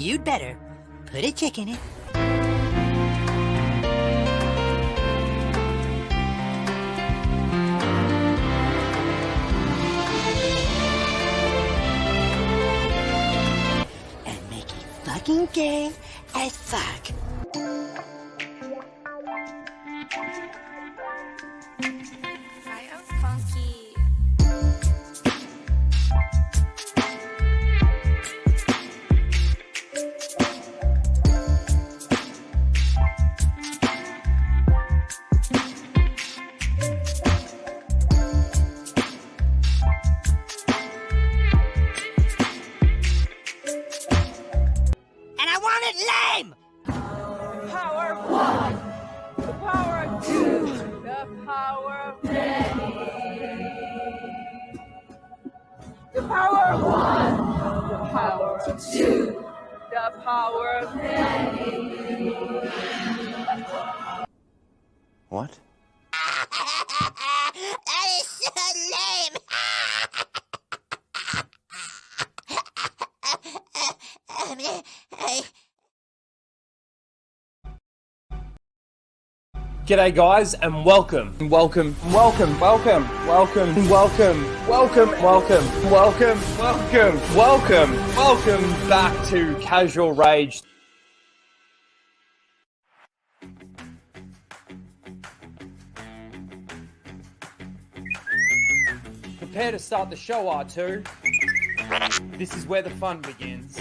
You'd better put a chick in it. And make it fucking gay as fuck. I am funky. And I want it lame! Power of one, the power of two, the power of many. The power of one, the power of two, the power of many. What? That is so lame! G'day guys and welcome back to Casual Rage. Prepare to start the show, R2. This is where the fun begins.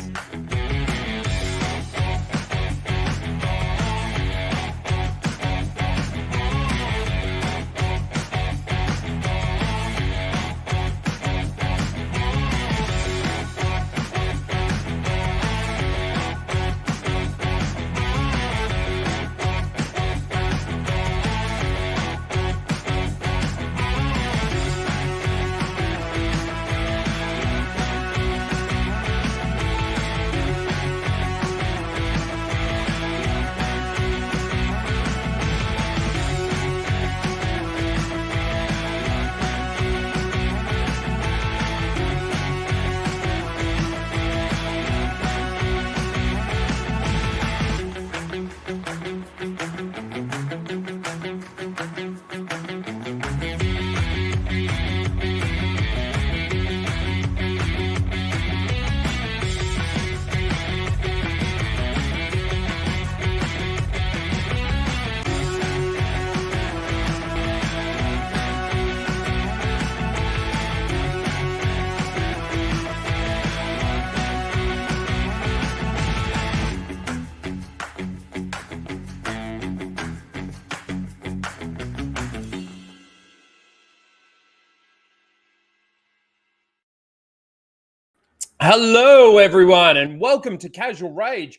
Hello, everyone, and welcome to Casual Rage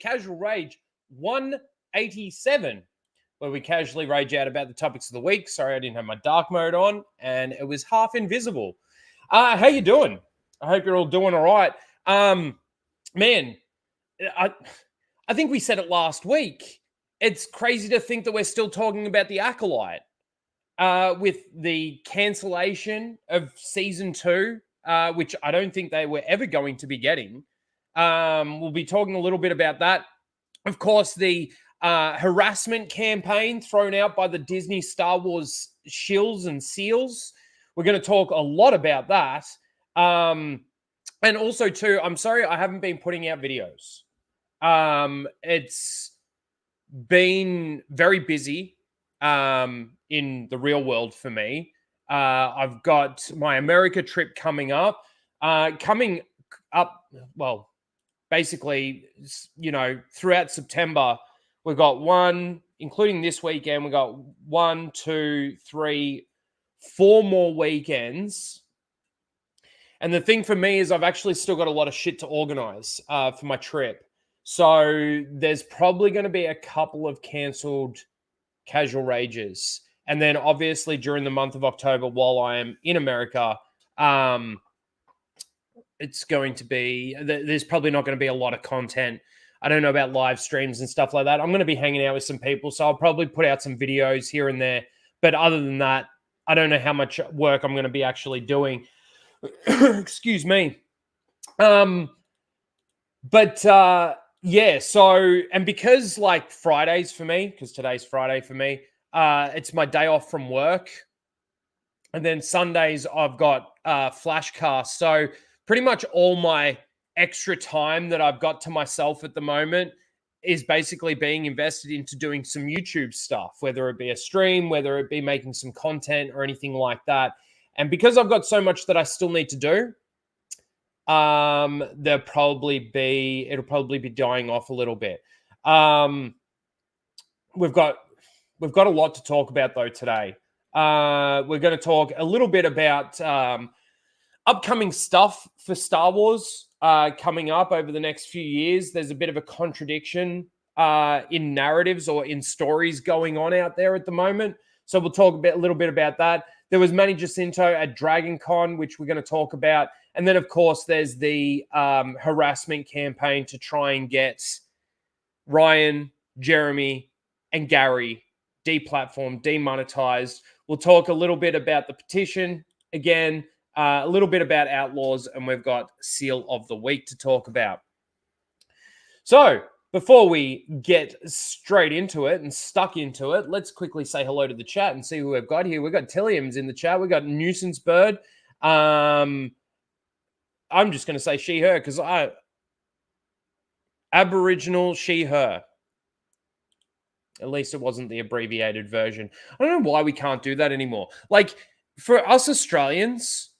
187, where we casually rage out about the topics of the week. Sorry, I didn't have my dark mode on, and it was half invisible. How you doing? I hope you're all doing all right. Man, I think we said it last week. It's crazy to think that we're still talking about the Acolyte with the cancellation of Season 2. Which I don't think they were ever going to be getting. We'll be talking a little bit about that. Of course, the harassment campaign thrown out by the Disney Star Wars Shills and Seals. We're going to talk a lot about that. And also, too, I'm sorry I haven't been putting out videos. It's been very busy in the real world for me. I've got my America trip coming up. Well, basically, throughout September, we've got one, including this weekend, we've got 1, 2, 3, 4 more weekends. And the thing for me is I've actually still got a lot of shit to organize for my trip. So there's probably going to be a couple of cancelled Casual Rages. And then obviously during the month of October, while I am in America, it's going to be, there's probably not going to be a lot of content. I don't know about live streams and stuff like that. I'm going to be hanging out with some people, so I'll probably put out some videos here and there. But other than that, I don't know how much work I'm going to be actually doing. Excuse me. But yeah, so, and because like Fridays for me, because today's Friday for me, it's my day off from work. And then Sundays I've got flashcasts. So pretty much all my extra time that I've got to myself at the moment is basically being invested into doing some YouTube stuff, whether it be a stream, whether it be making some content or anything like that. And because I've got so much that I still need to do, it'll probably be dying off a little bit. We've got a lot to talk about though today. We're going to talk a little bit about upcoming stuff for Star Wars coming up over the next few years. There's a bit of a contradiction in narratives or in stories going on out there at the moment. So we'll talk a little bit about that. There was Manny Jacinto at Dragon Con, which we're going to talk about. And then, of course, there's the harassment campaign to try and get Ryan, Jeremy, and Gary deplatformed, demonetized. We'll talk a little bit about the petition again, a little bit about Outlaws, and we've got Seal of the Week to talk about. So before we get straight into it and stuck into it, let's quickly say hello to the chat and see who we've got here. We've got Tilliams in the chat. We've got Nuisance Bird. I'm just going to say she, her, because Aboriginal, she, her. At least it wasn't the abbreviated version. I don't know why we can't do that anymore. Like, for us Australians,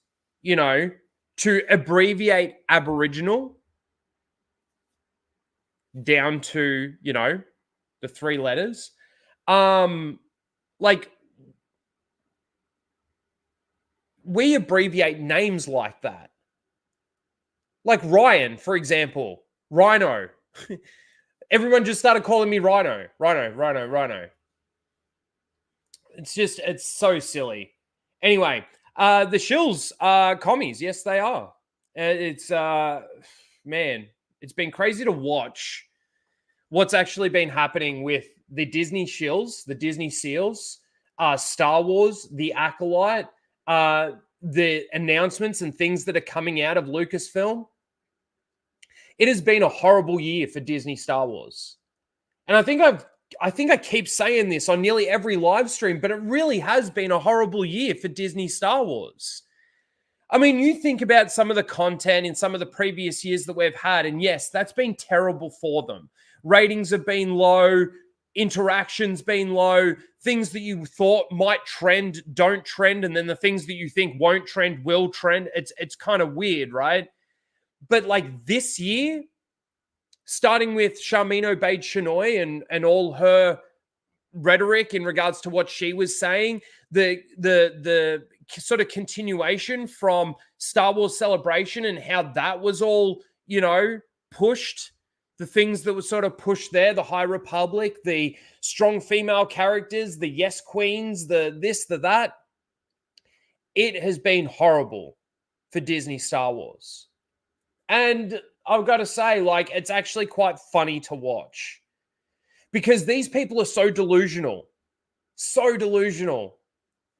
you know, to abbreviate Aboriginal down to, you know, the 3 letters, like, we abbreviate names like that. Like Ryan, for example, Rhino. Everyone just started calling me Rhino. Rhino. It's so silly. Anyway, the Shills are commies. Yes, they are. It's, man, it's been crazy to watch what's actually been happening with the Disney Shills, the Disney Seals, Star Wars, the Acolyte, the announcements and things that are coming out of Lucasfilm. It has been a horrible year for Disney Star Wars. And I think I keep saying this on nearly every live stream, but it really has been a horrible year for Disney Star Wars. I mean, you think about some of the content in some of the previous years that we've had, and yes, that's been terrible for them. Ratings have been low, interactions been low, things that you thought might trend don't trend, and then the things that you think won't trend will trend. It's kind of weird, right? But like this year, starting with Charmin Obaid Chinoy and all her rhetoric in regards to what she was saying, the sort of continuation from Star Wars Celebration and how that was all, you know, pushed, the things that were sort of pushed there, the High Republic, the strong female characters, the yes queens, the this, the that. It has been horrible for Disney Star Wars. And I've got to say, like, it's actually quite funny to watch because these people are so delusional. So delusional.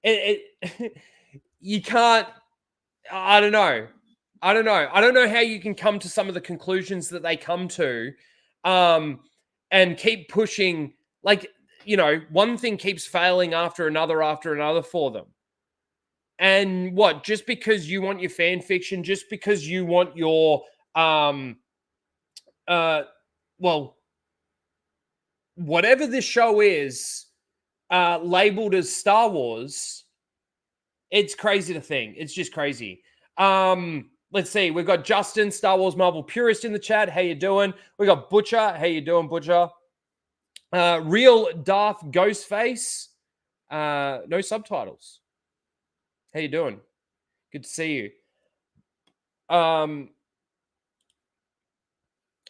You can't, I don't know. I don't know how you can come to some of the conclusions that they come to and keep pushing. Like, you know, one thing keeps failing after another for them. And what, just because you want your fan fiction, just because you want your, well, whatever this show is, labeled as Star Wars, it's crazy to think. It's just crazy. Let's see. We've got Justin, Star Wars Marvel Purist in the chat. How you doing? We got Butcher. How you doing, Butcher? Real Darth Ghostface. No subtitles. How you doing? Good to see you.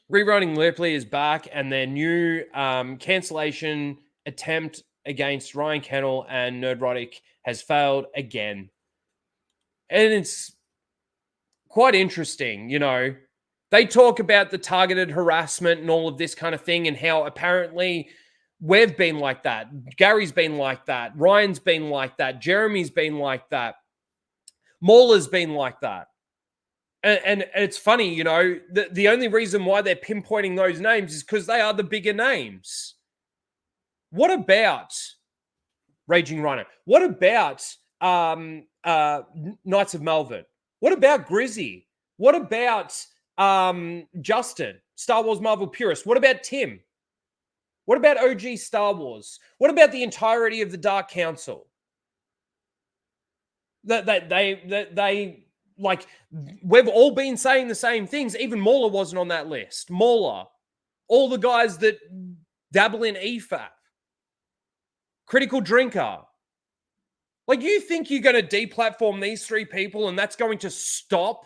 Rewriting Ripley is back, and their new cancellation attempt against Ryan Kennel and Nerdrotic has failed again. And it's quite interesting, you know. They talk about the targeted harassment and all of this kind of thing and how apparently we've been like that. Gary's been like that. Ryan's been like that. Jeremy's been like that. Mauler's been like that. And it's funny, you know, the only reason why they're pinpointing those names is because they are the bigger names. What about Raging Rhino? What about Knights of Melbourne? What about Grizzy? What about Justin, Star Wars Marvel Purist? What about Tim? What about OG Star Wars? What about the entirety of the Dark Council? That they like, we've all been saying the same things. Even Mauler wasn't on that list. Mauler, all the guys that dabble in EFAP, Critical Drinker. Like, you think you're going to deplatform these three people and that's going to stop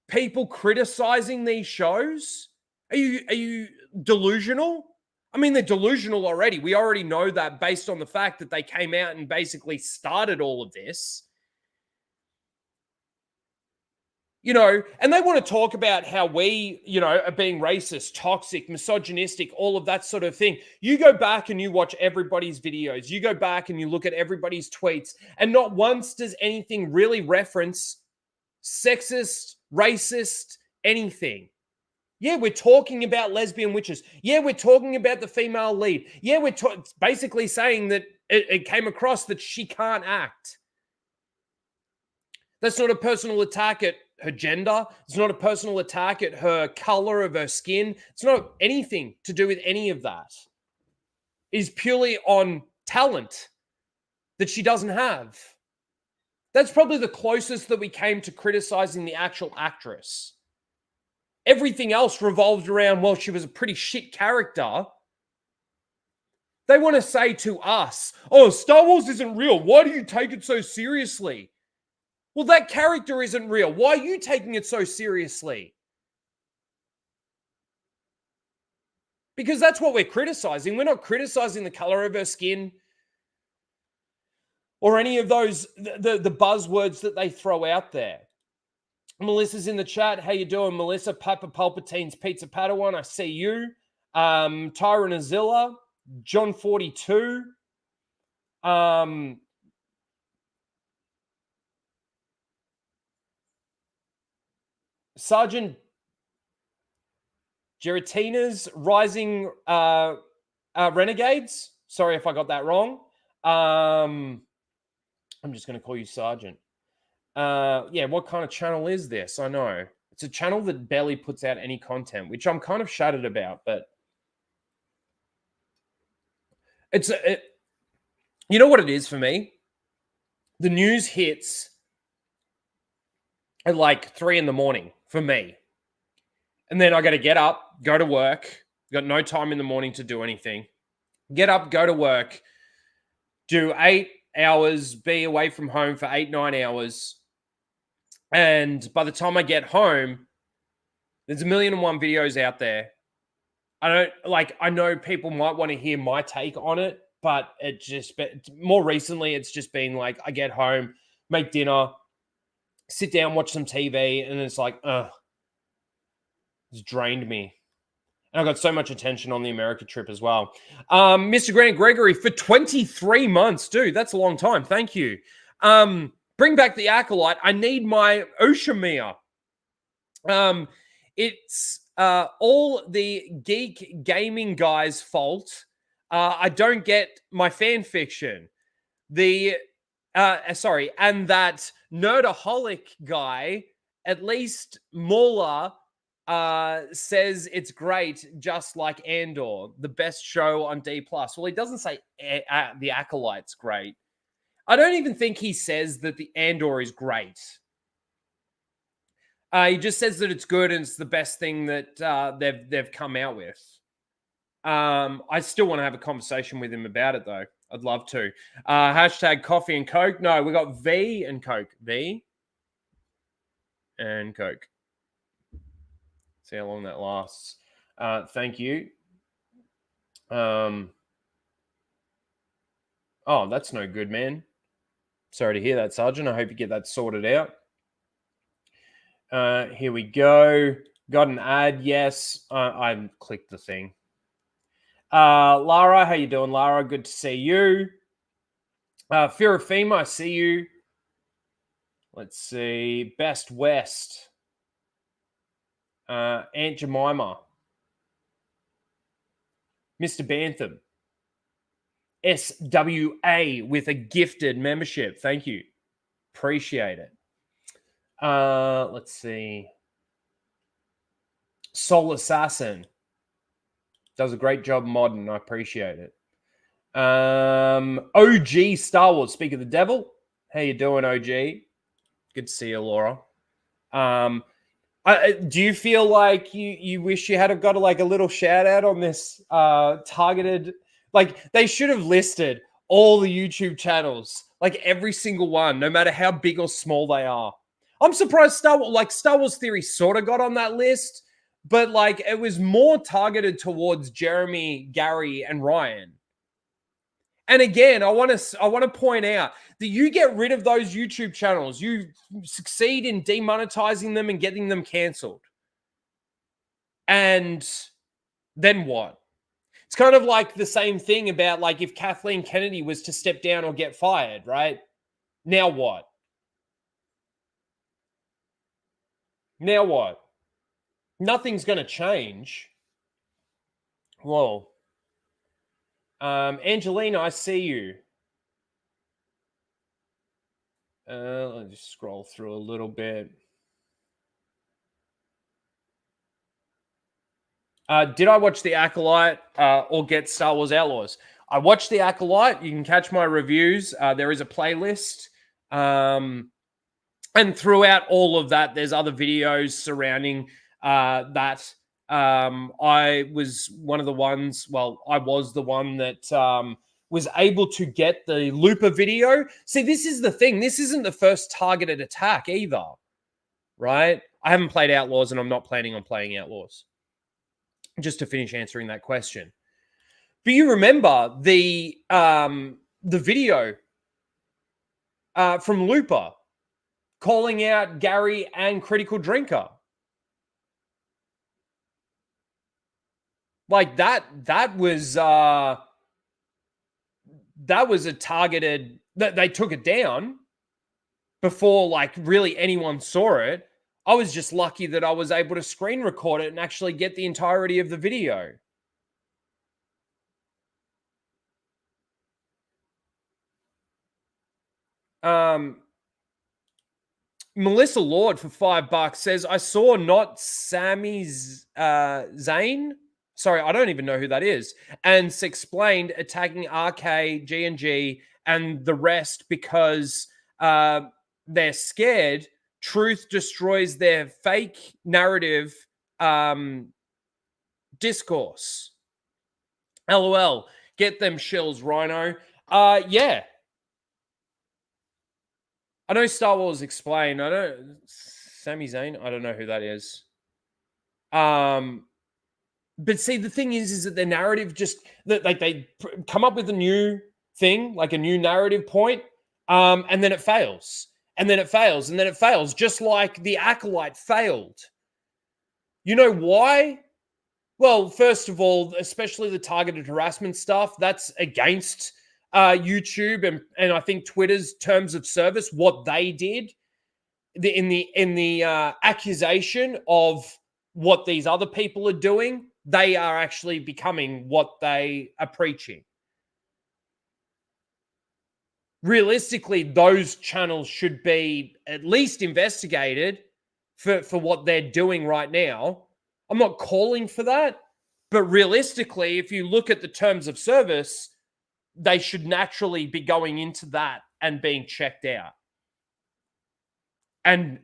people criticizing these shows? Are you delusional? I mean, they're delusional already. We already know that based on the fact that they came out and basically started all of this. You know, and they want to talk about how we, you know, are being racist, toxic, misogynistic, all of that sort of thing. You go back and you watch everybody's videos. You go back and you look at everybody's tweets, and not once does anything really reference sexist, racist, anything. Yeah, we're talking about lesbian witches. Yeah, we're talking about the female lead. Yeah, we're basically saying that it came across that she can't act. That's not a personal attack at her gender. It's not a personal attack at her color of her skin. It's not anything to do with any of that. It is purely on talent that she doesn't have. That's probably the closest that we came to criticizing the actual actress. Everything else revolved around, well, she was a pretty shit character. They want to say to us, oh, Star Wars isn't real. Why do you take it so seriously? Well, that character isn't real. Why are you taking it so seriously? Because that's what we're criticizing. We're not criticizing the color of her skin or any of those, the buzzwords that they throw out there. Melissa's in the chat. How you doing, Melissa? Papa Palpatine's Pizza Padawan. I see you. Tyron Azilla. John 42. Sergeant Geratina's Rising Renegades. Sorry if I got that wrong. I'm just going to call you Sergeant. Yeah, what kind of channel is this? I know. It's a channel that barely puts out any content, which I'm kind of shattered about, but you know what it is for me? The news hits at like 3 a.m. for me. And then I got to get up, go to work. Got no time in the morning to do anything. Get up, go to work, do 8 hours, be away from home for 8-9 hours. And by the time I get home, there's 1,000,001 videos out there. I know people might want to hear my take on it, but more recently, it's just been like, I get home, make dinner, sit down, watch some TV, and it's like, it's drained me. And I got so much attention on the America trip as well. Mr. Grant Gregory, for 23 months, dude, that's a long time. Thank you. Bring back the Acolyte. I need my Oshimia. It's all the geek gaming guy's fault. I don't get my fan fiction. And that nerdaholic guy, at least Mauler, says it's great, just like Andor, the best show on D+. Well, he doesn't say the Acolyte's great. I don't even think he says that the Andor is great. He just says that it's good and it's the best thing that they've come out with. I still want to have a conversation with him about it, though. I'd love to. Hashtag coffee and Coke. No, we got V and Coke. V and Coke. See how long that lasts. Thank you. Oh, that's no good, man. Sorry to hear that, Sergeant. I hope you get that sorted out. Here we go. Got an ad. Yes, I clicked the thing. Lara, how you doing, Lara? Good to see you. Fear of Fema, I see you. Let's see. Best West. Aunt Jemima, Mr. Bantham, SWA with a gifted membership. Thank you. Appreciate it. Let's see. Soul Assassin does a great job modding. I appreciate it. OG Star Wars, Speak of the Devil. How you doing, OG? Good to see you, Laura. Do you feel like you wish you had got a little shout out on this targeted? Like, they should have listed all the YouTube channels, like every single one, no matter how big or small they are. I'm surprised Star Wars Theory sort of got on that list, but like it was more targeted towards Jeremy, Gary, and Ryan. And again, I want to point out that you get rid of those YouTube channels, you succeed in demonetizing them and getting them canceled. And then what? It's kind of like the same thing about like if Kathleen Kennedy was to step down or get fired, right? Now what? Now what? Nothing's going to change. Whoa. Angelina, I see you. Let me just scroll through a little bit. Did I watch The Acolyte or get Star Wars Outlaws? I watched The Acolyte. You can catch my reviews. There is a playlist. And throughout all of that, there's other videos surrounding that. I was one of the ones, I was the one that was able to get the Looper video. See, this is the thing. This isn't the first targeted attack either, right? I haven't played Outlaws and I'm not planning on playing Outlaws. Just to finish answering that question. But you remember the video from Looper calling out Gary and Critical Drinker. Like that was a targeted, that they took it down before like really anyone saw it. I was just lucky that I was able to screen record it and actually get the entirety of the video. Melissa Lord for $5 says, I saw not Sami Zayn. Sorry, I don't even know who that is. And explained attacking RK, G&G, and the rest because they're scared. Truth destroys their fake narrative discourse. LOL. Get them shills, Rhino. Yeah. I know Star Wars Explained. I don't... Sami Zayn? I don't know who that is. But see, the thing is that their narrative just... Like they come up with a new thing, like a new narrative point, and then it fails. And then it fails, and then it fails, just like the Acolyte failed. You know why? Well, first of all, especially the targeted harassment stuff, that's against YouTube and I think Twitter's terms of service, what they did in the accusation of what these other people are doing, they are actually becoming what they are preaching. Realistically, those channels should be at least investigated for what they're doing right now. I'm not calling for that, but realistically, if you look at the terms of service, they should naturally be going into that and being checked out and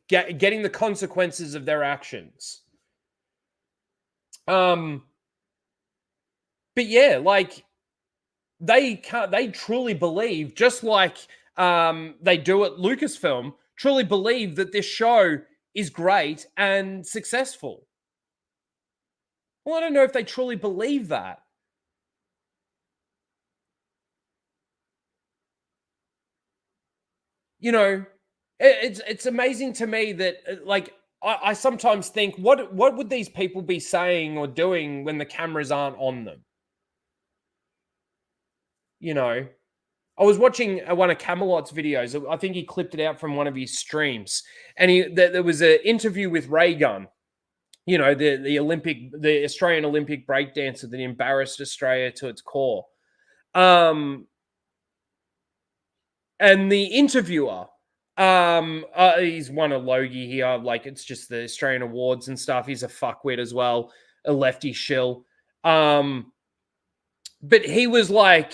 getting the consequences of their actions. But yeah, like they truly believe, just like they do at Lucasfilm, truly believe that this show is great and successful. Well, I don't know if they truly believe that. You know, it's amazing to me that like I sometimes think, what would these people be saying or doing when the cameras aren't on them? You know, I was watching one of Camelot's videos. I think he clipped it out from one of his streams, and there was an interview with Ray Gun, you know, the Australian Olympic breakdancer that embarrassed Australia to its core. And the interviewer, he's won a Logie here. Like, it's just the Australian awards and stuff. He's a fuckwit as well, a lefty shill. But he was like,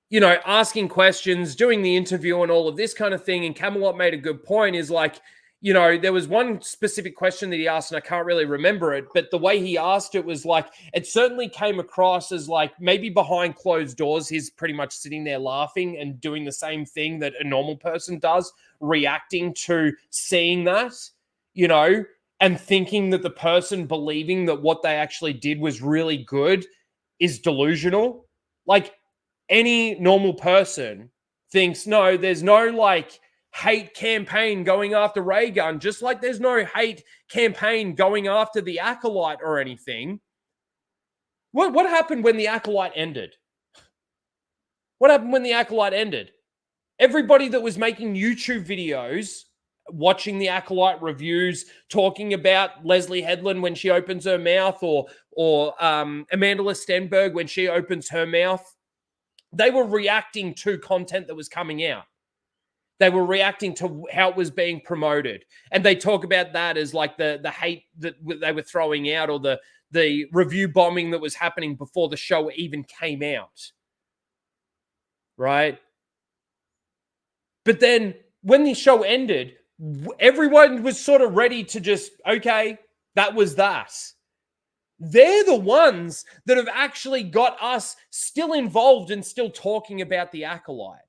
you know, asking questions, doing the interview and all of this kind of thing. And Camelot made a good point, is like, you know, there was one specific question that he asked, and I can't really remember it, but the way he asked it was like, it certainly came across as like, maybe behind closed doors, he's pretty much sitting there laughing and doing the same thing that a normal person does, reacting to seeing that, you know, and thinking that the person believing that what they actually did was really good is delusional. Like, any normal person thinks, no, there's no like hate campaign going after Ray Gun, just like there's no hate campaign going after the Acolyte or anything. What happened when the Acolyte ended? What happened when the Acolyte ended? Everybody that was making YouTube videos, watching the Acolyte reviews, talking about Leslie Headland when she opens her mouth, or Amanda Stenberg when she opens her mouth, they were reacting to content that was coming out. They were reacting to how it was being promoted. And they talk about that as like the hate that they were throwing out, or the review bombing that was happening before the show even came out. Right? But then when the show ended, everyone was sort of ready to just, okay, that was that. They're the ones that have actually got us still involved and still talking about the Acolyte.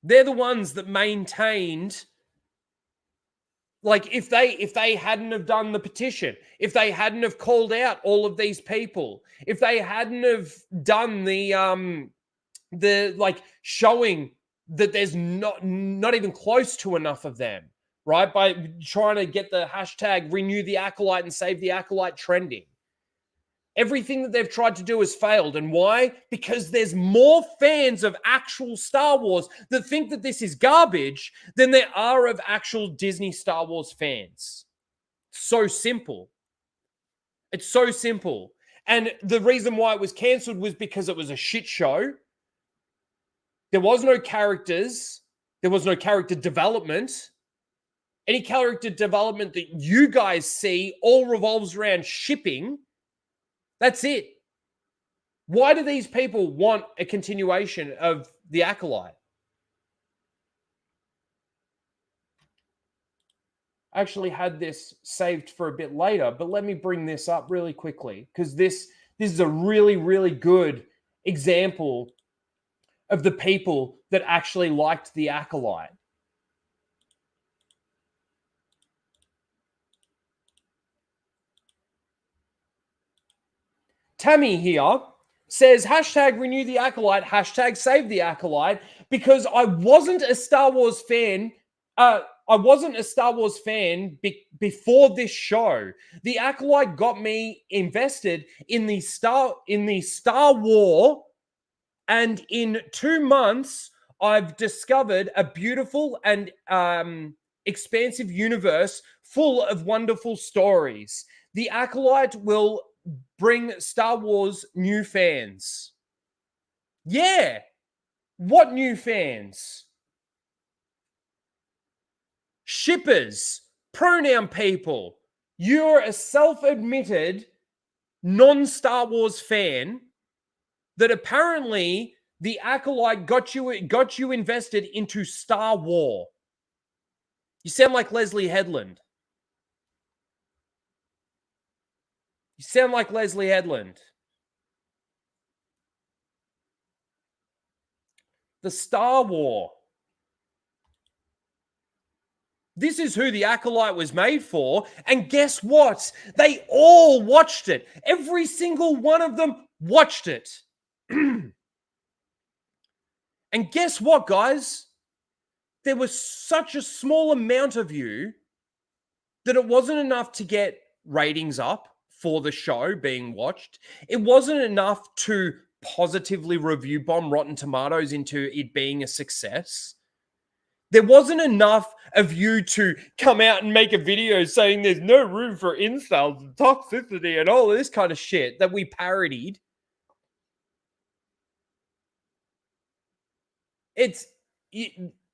They're the ones that maintained, like, if they hadn't have done the petition, if they hadn't have called out all of these people, if they hadn't have done the like showing that there's not even close to enough of them, right? By trying to get the hashtag renew the Acolyte and save the Acolyte trending. Everything that they've tried to do has failed. And why? Because there's more fans of actual Star Wars that think that this is garbage than there are of actual Disney Star Wars fans. So simple. It's so simple. And the reason why it was cancelled was because it was a shit show. There was no characters. There was no character development. Any character development that you guys see all revolves around shipping. That's it. Why do these people want a continuation of the Acolyte? I actually had this saved for a bit later, but let me bring this up really quickly, because this is a really, really good example of the people that actually liked the Acolyte. Tammy here says, hashtag renew the Acolyte, hashtag save the Acolyte, because I wasn't a Star Wars fan. Before this show. The Acolyte got me invested in the Star War, and in 2 months, I've discovered a beautiful and expansive universe full of wonderful stories. The Acolyte will bring Star Wars new fans. Yeah. What new fans? Shippers, pronoun people. You're a self-admitted non-Star Wars fan that apparently the Acolyte got you invested into Star War. You sound like Leslie Headland. You sound like Leslie Headland. The Star War. This is who the Acolyte was made for. And guess what? They all watched it. Every single one of them watched it. And guess what, guys? There was such a small amount of you that it wasn't enough to get ratings up for the show being watched. It wasn't enough to positively review bomb Rotten Tomatoes into it being a success. There wasn't enough of you to come out and make a video saying there's no room for incels and toxicity and all this kind of shit that we parodied.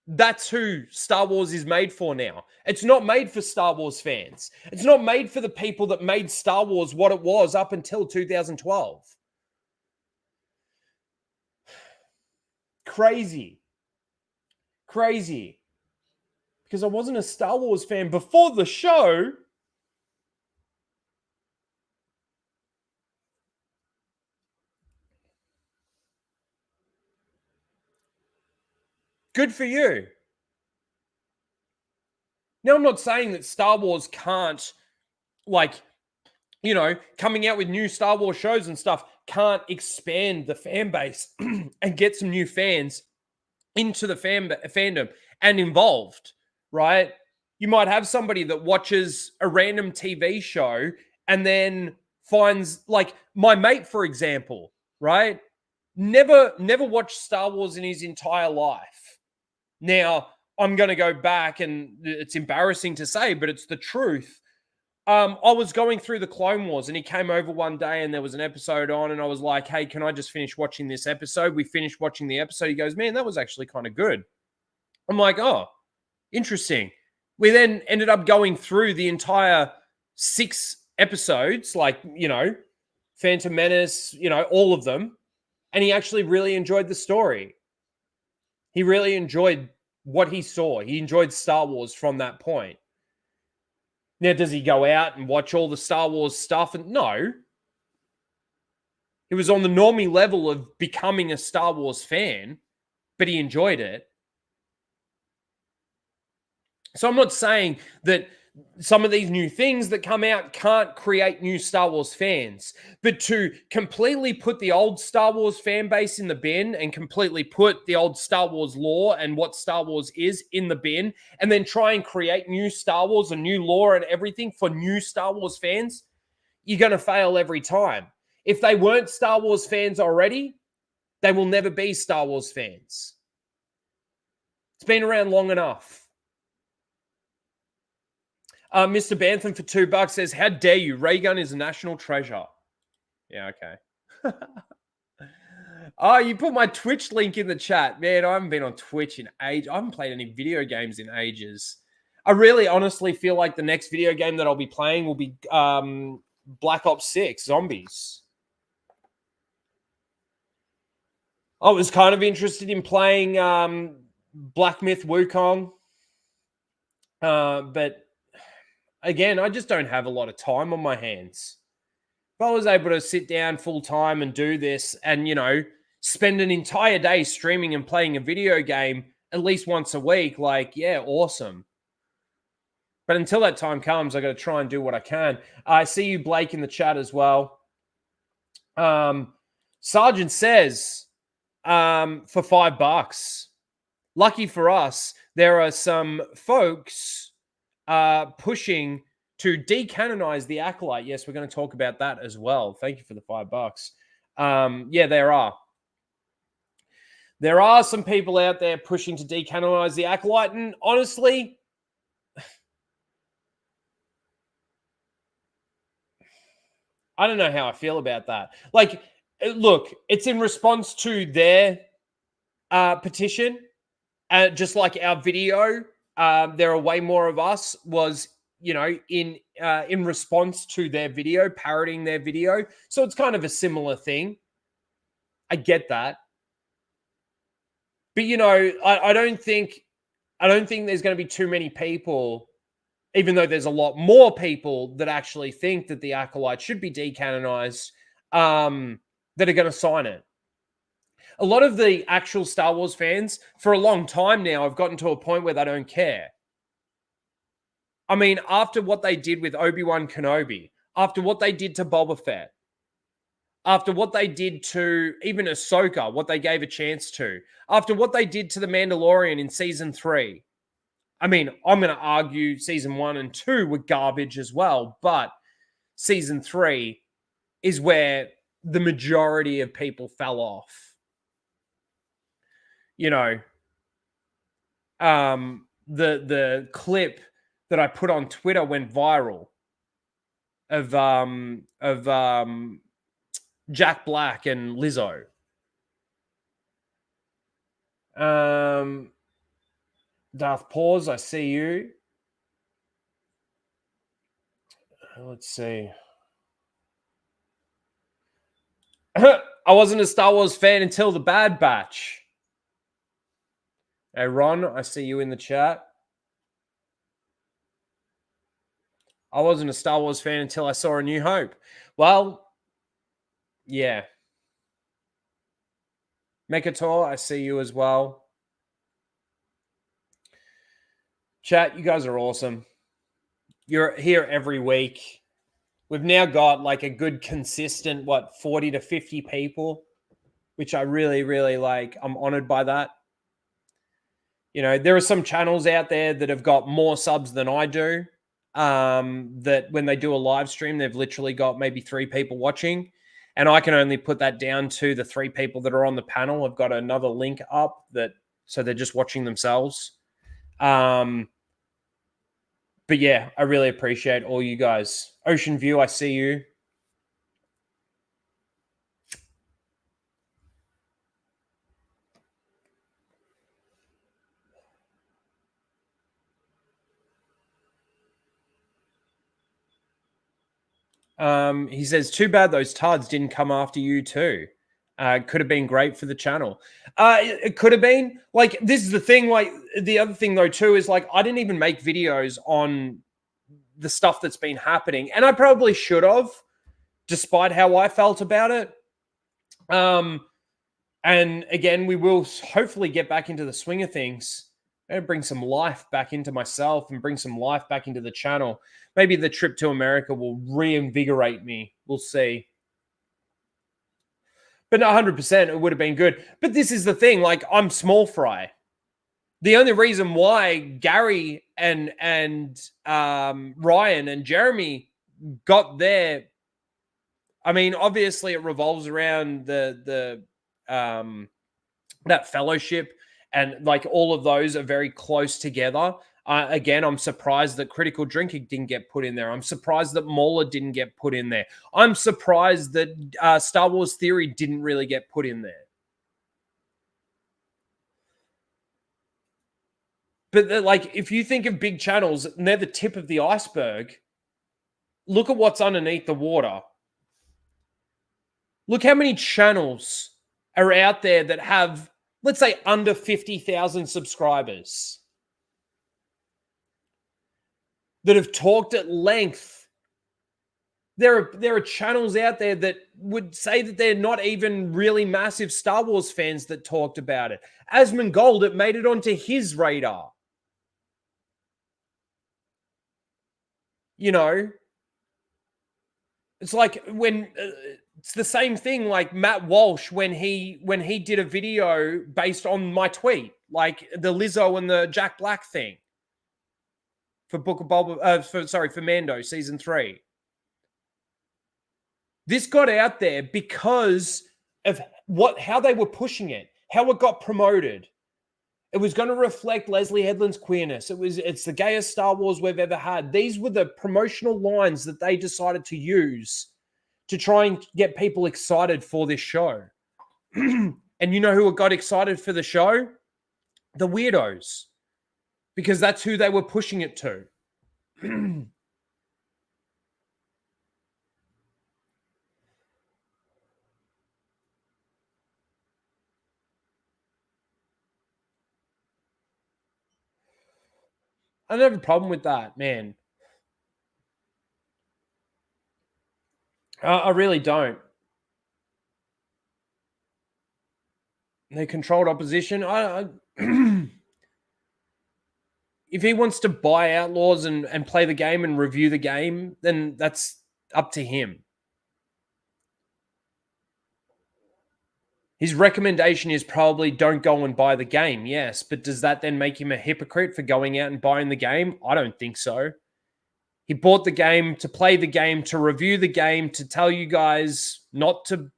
That's who Star Wars is made for now. It's not made for Star Wars fans. It's not made for the people that made Star Wars what it was up until 2012. Crazy. Because I wasn't a Star Wars fan before the show. Good for you. Now, I'm not saying that Star Wars can't, coming out with new Star Wars shows and stuff can't expand the fan base and get some new fans into the fandom and involved, right? You might have somebody that watches a random TV show and then finds, like my mate, for example, right? Never watched Star Wars in his entire life. Now, I'm going to go back, and it's embarrassing to say, but it's the truth. I was going through the Clone Wars, and he came over one day and there was an episode on, and I was like, hey, can I just finish watching this episode? We finished watching the episode. He goes, man, that was actually kind of good. I'm like, oh, interesting. We then ended up going through the entire 6 episodes, Phantom Menace, all of them. And he actually really enjoyed the story. He really enjoyed what he saw. He enjoyed Star Wars from that point. Now, does he go out and watch all the Star Wars stuff? No. He was on the normie level of becoming a Star Wars fan, but he enjoyed it. So I'm not saying that some of these new things that come out can't create new Star Wars fans, but to completely put the old Star Wars fan base in the bin and completely put the old Star Wars lore and what Star Wars is in the bin, and then try and create new Star Wars and new lore and everything for new Star Wars fans, you're going to fail every time. If they weren't Star Wars fans already, they will never be Star Wars fans. It's been around long enough. Mr. Bantham for $2 says, how dare you? Ray gun is a national treasure. Yeah, okay. Oh, you put my Twitch link in the chat. Man, I haven't been on Twitch in ages. I haven't played any video games in ages. I really honestly feel like the next video game that I'll be playing will be Black Ops 6 Zombies. I was kind of interested in playing Black Myth Wukong. But again, I just don't have a lot of time on my hands. If I was able to sit down full time and do this and, spend an entire day streaming and playing a video game at least once a week, yeah, awesome. But until that time comes, I got to try and do what I can. I see you, Blake, in the chat as well. Sergeant says, for $5. Lucky for us, there are some folks pushing to decanonize the Acolyte. Yes, we're going to talk about that as well. Thank you for the $5. Yeah, there are. There are some people out there pushing to decanonize the Acolyte, and honestly, I don't know how I feel about that. Look, it's in response to their petition, just like our video. There are way more of us was, in response to their video, parodying their video. So it's kind of a similar thing. I get that. But, I don't think there's going to be too many people, even though there's a lot more people that actually think that the Acolyte should be decanonized, that are going to sign it. A lot of the actual Star Wars fans, for a long time now, have gotten to a point where they don't care. I mean, after what they did with Obi-Wan Kenobi, after what they did to Boba Fett, after what they did to even Ahsoka, what they gave a chance to, after what they did to The Mandalorian in Season 3. I mean, I'm going to argue Season 1 and 2 were garbage as well, but Season 3 is where the majority of people fell off. the clip that I put on Twitter went viral of Jack Black and Lizzo. Darth Pause, I see you. Let's see. I wasn't a Star Wars fan until The Bad Batch. Hey, Ron, I see you in the chat. I wasn't a Star Wars fan until I saw A New Hope. Well, yeah. Mekator, I see you as well. Chat, you guys are awesome. You're here every week. We've now got like a good consistent, 40 to 50 people, which I really, really like. I'm honored by that. You know, there are some channels out there that have got more subs than I do. That when they do a live stream, they've literally got maybe 3 people watching. And I can only put that down to the 3 people that are on the panel. I've got another link up so they're just watching themselves. But yeah, I really appreciate all you guys. Ocean View, I see you. He says, too bad those tards didn't come after you too. Could have been great for the channel. It could have been. Like, this is the thing. Like, the other thing, though, too, is like, I didn't even make videos on the stuff that's been happening. And I probably should have, despite how I felt about it. And again, we will hopefully get back into the swing of things and bring some life back into myself and bring some life back into the channel. Maybe the trip to America will reinvigorate me. We'll see. But 100%, it would have been good. But this is the thing. Like, I'm small fry. The only reason why Gary and Ryan and Jeremy got there, I mean, obviously it revolves around that fellowship, and like all of those are very close together. Again, I'm surprised that Critical Drinking didn't get put in there. I'm surprised that Mauler didn't get put in there. I'm surprised that Star Wars Theory didn't really get put in there. But like, if you think of big channels, and they're the tip of the iceberg, look at what's underneath the water. Look how many channels are out there that have, let's say, under 50,000 subscribers, that have talked at length. There are channels out there that would say that they're not even really massive Star Wars fans that talked about it. Asmongold, it made it onto his radar. You know, it's like when it's the same thing. Like Matt Walsh when he did a video based on my tweet, like the Lizzo and the Jack Black thing for Book of Boba. For Mando season 3. This got out there because of how they were pushing it, how it got promoted. It was going to reflect Leslie Headland's queerness. It's the gayest Star Wars we've ever had. These were the promotional lines that they decided to use to try and get people excited for this show. And you know who got excited for the show? The weirdos. Because that's who they were pushing it to. I don't have a problem with that, man. I really don't. They controlled opposition. If he wants to buy Outlaws and play the game and review the game, then that's up to him. His recommendation is probably don't go and buy the game, yes. But does that then make him a hypocrite for going out and buying the game? I don't think so. He bought the game to play the game, to review the game, to tell you guys that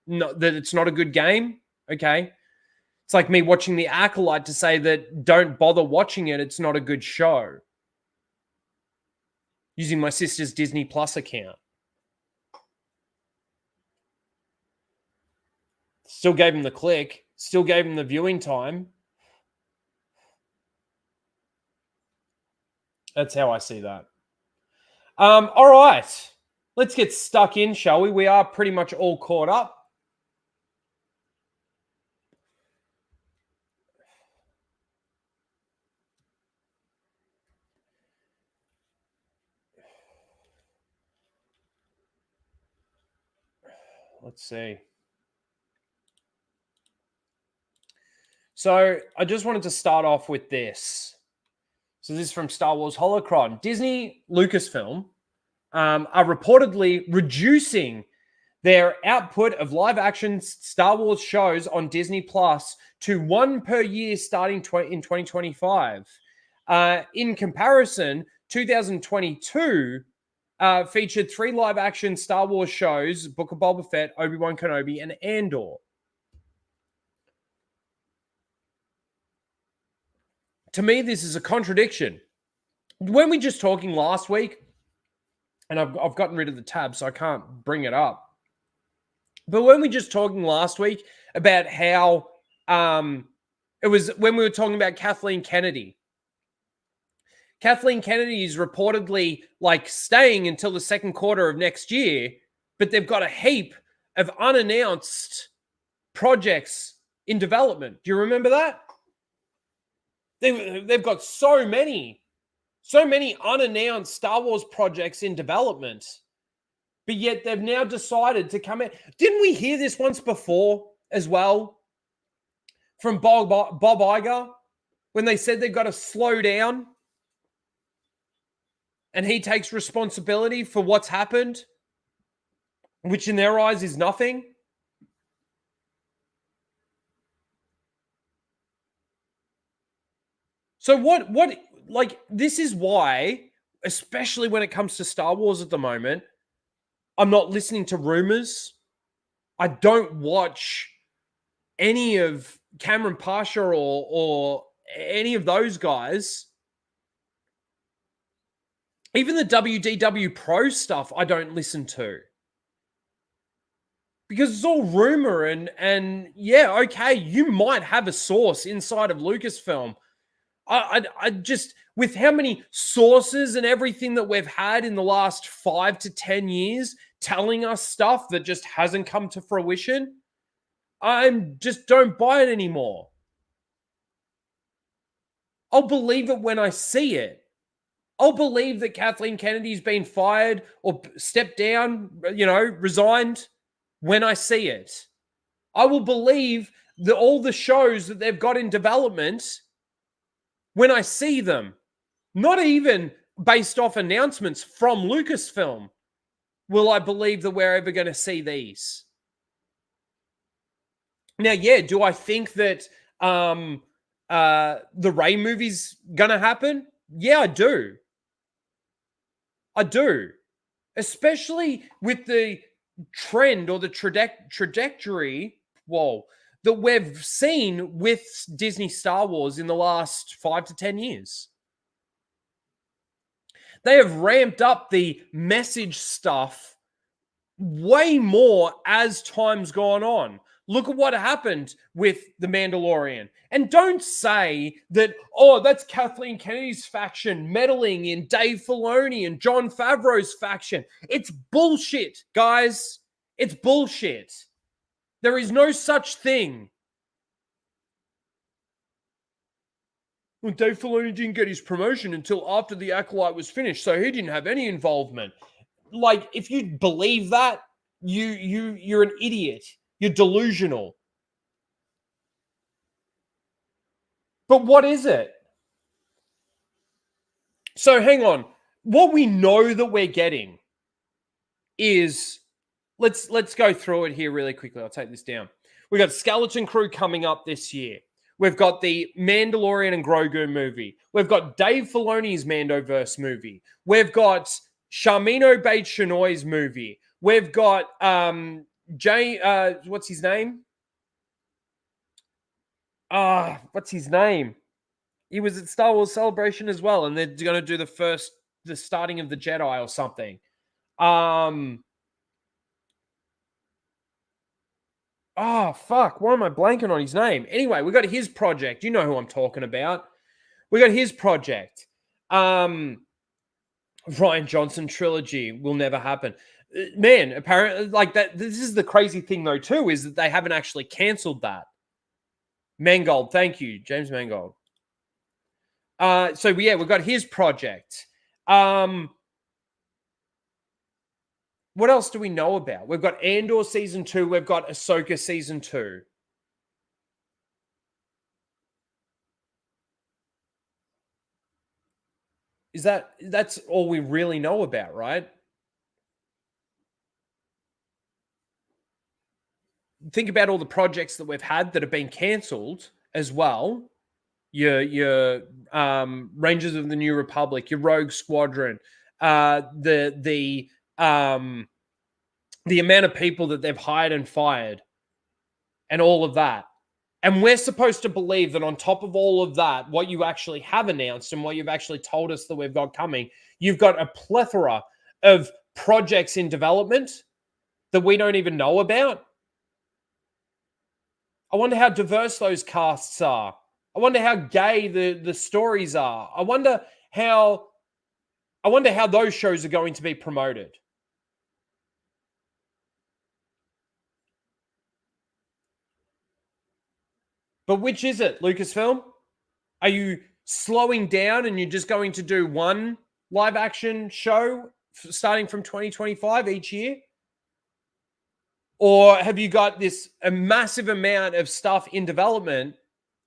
it's not a good game. Okay. It's like me watching The Acolyte to say that don't bother watching it. It's not a good show. Using my sister's Disney Plus account. Still gave him the click. Still gave him the viewing time. That's how I see that. All right. Let's get stuck in, shall we? We are pretty much all caught up. Let's see. So I just wanted to start off with this. So this is from Star Wars Holocron. Disney, Lucasfilm are reportedly reducing their output of live-action Star Wars shows on Disney Plus to one per year starting in 2025. In comparison, 2022 featured 3 live-action Star Wars shows, Book of Boba Fett, Obi-Wan Kenobi, and Andor. To me, this is a contradiction. When we just talking last week, and I've gotten rid of the tab, so I can't bring it up. But when we just talking last week about how it was when we were talking about Kathleen Kennedy. Kathleen Kennedy is reportedly like staying until the second quarter of next year, but they've got a heap of unannounced projects in development. Do you remember that? They've got so many unannounced Star Wars projects in development, but yet they've now decided to come in. Didn't we hear this once before as well from Bob Iger when they said they've got to slow down and he takes responsibility for what's happened, which in their eyes is nothing? So what, like, this is why, especially when it comes to Star Wars at the moment, I'm not listening to rumors. I don't watch any of Cameron Pasha or any of those guys. Even the WDW Pro stuff, I don't listen to. Because it's all rumor and yeah, okay, you might have a source inside of Lucasfilm. I just, with how many sources and everything that we've had in the last 5 to 10 years telling us stuff that just hasn't come to fruition, I just don't buy it anymore. I'll believe it when I see it. I'll believe that Kathleen Kennedy's been fired or stepped down, resigned when I see it. I will believe that all the shows that they've got in development when I see them, not even based off announcements from Lucasfilm, will I believe that we're ever going to see these. Now, yeah, do I think that the Rey movie's going to happen? Yeah, I do. I do. Especially with the trend or the trajectory, that we've seen with Disney Star Wars in the last 5 to 10 years. They have ramped up the message stuff way more as time's gone on. Look at what happened with The Mandalorian. And don't say that, that's Kathleen Kennedy's faction meddling in Dave Filoni and Jon Favreau's faction. It's bullshit, guys. It's bullshit. There is no such thing. Well, Dave Filoni didn't get his promotion until after The Acolyte was finished, so he didn't have any involvement. Like, if you believe that, you're an idiot. You're delusional. But what is it? So hang on. What we know that we're getting is, let's go through it here really quickly. I'll take this down. We've got Skeleton Crew coming up this year. We've got the Mandalorian and Grogu movie. We've got Dave Filoni's Mandoverse movie. We've got Sharmino Bates-Shinoy's movie. We've got what's his name? What's his name? He was at Star Wars Celebration as well, and they're going to do the starting of the Jedi or something. Fuck. Why am I blanking on his name? Anyway, we got his project. You know who I'm talking about. We got his project. Ryan Johnson trilogy will never happen. Man, apparently, like that. This is the crazy thing, though, too, is that they haven't actually cancelled that. Mangold, thank you, James Mangold. So yeah, we've got his project. What else do we know about? We've got Andor season 2. We've got Ahsoka season 2. That's all we really know about, right? Think about all the projects that we've had that have been cancelled as well. Your Rangers of the New Republic, your Rogue Squadron, the amount of people that they've hired and fired, and all of that. And we're supposed to believe that on top of all of that, what you actually have announced and what you've actually told us that we've got coming, you've got a plethora of projects in development that we don't even know about. I wonder how diverse those casts are. I wonder how gay the stories are. I wonder how those shows are going to be promoted. But which is it, Lucasfilm? Are you slowing down and you're just going to do one live action show starting from 2025 each year? Or have you got a massive amount of stuff in development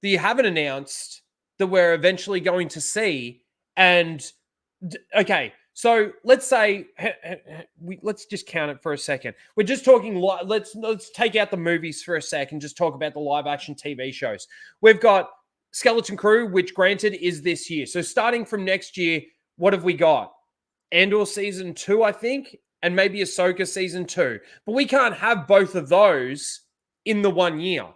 that you haven't announced that we're eventually going to see? And okay, so let's say let's just count it for a second. We're just talking. Let's take out the movies for a second. Just talk about the live action TV shows. We've got Skeleton Crew, which granted is this year. So starting from next year, what have we got? Andor season 2, I think, and maybe Ahsoka season 2. But we can't have both of those in the 1 year,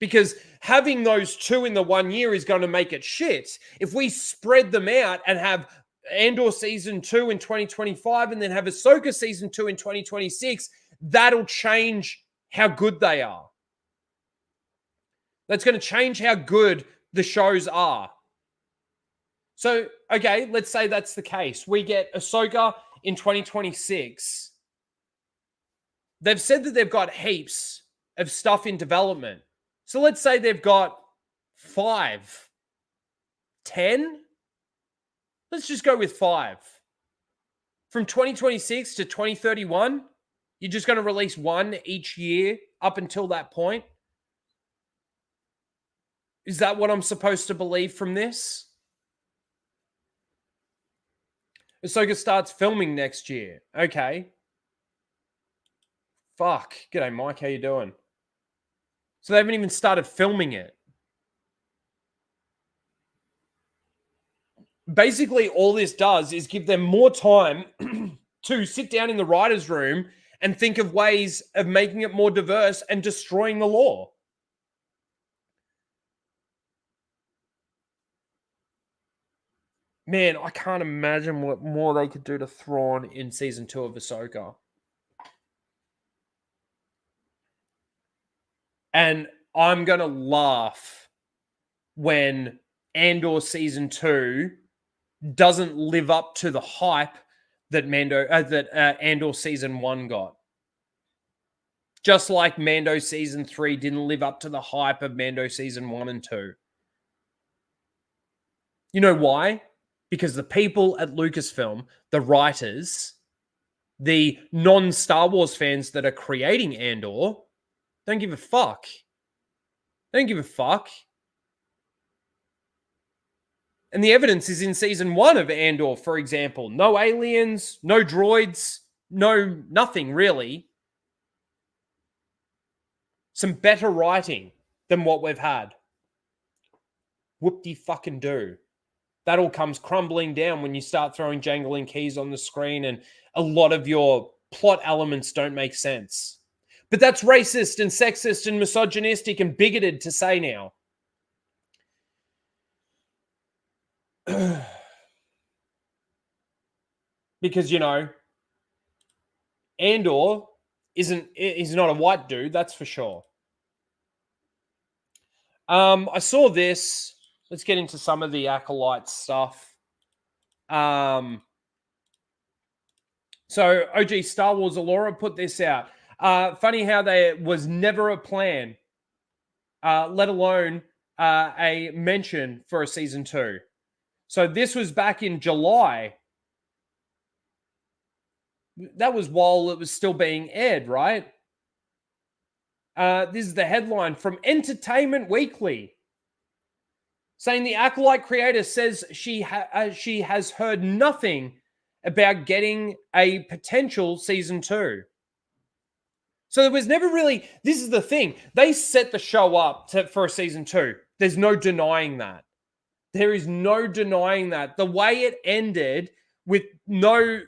because having those two in the 1 year is going to make it shit. If we spread them out and have Andor season 2 in 2025 and then have Ahsoka season 2 in 2026, that'll change how good they are. That's going to change how good the shows are. So, okay, let's say that's the case. We get Ahsoka in 2026. They've said that they've got heaps of stuff in development. So let's say they've got 5, 10. Let's just go with 5. From 2026 to 2031, you're just going to release one each year up until that point. Is that what I'm supposed to believe from this? Ahsoka starts filming next year. Okay. Fuck. G'day, Mike. How you doing? So they haven't even started filming it. Basically, all this does is give them more time to sit down in the writer's room and think of ways of making it more diverse and destroying the law. Man, I can't imagine what more they could do to Thrawn in season 2 of Ahsoka. And I'm going to laugh when Andor season 2 doesn't live up to the hype that Andor season 1 got. Just like Mando season 3 didn't live up to the hype of Mando season 1 and 2. You know why? Because the people at Lucasfilm, the writers, the non-Star Wars fans that are creating Andor, don't give a fuck. They don't give a fuck. And the evidence is in season 1 of Andor, for example. No aliens, no droids, no nothing really. Some better writing than what we've had. Whoop-de-fucking-do. That all comes crumbling down when you start throwing jangling keys on the screen and a lot of your plot elements don't make sense. But that's racist and sexist and misogynistic and bigoted to say now. Because, Andor he's not a white dude, that's for sure. I saw this. Let's get into some of the Acolyte stuff. So OG Star Wars Allura put this out. Funny how there was never a plan, let alone a mention for a season 2. So this was back in July. That was while it was still being aired, right? This is the headline from Entertainment Weekly, saying the Acolyte creator says she has heard nothing about getting a potential season 2. So there was never really, this is the thing, they set the show up for a season 2. There's no denying that. There is no denying that. The way it ended with no,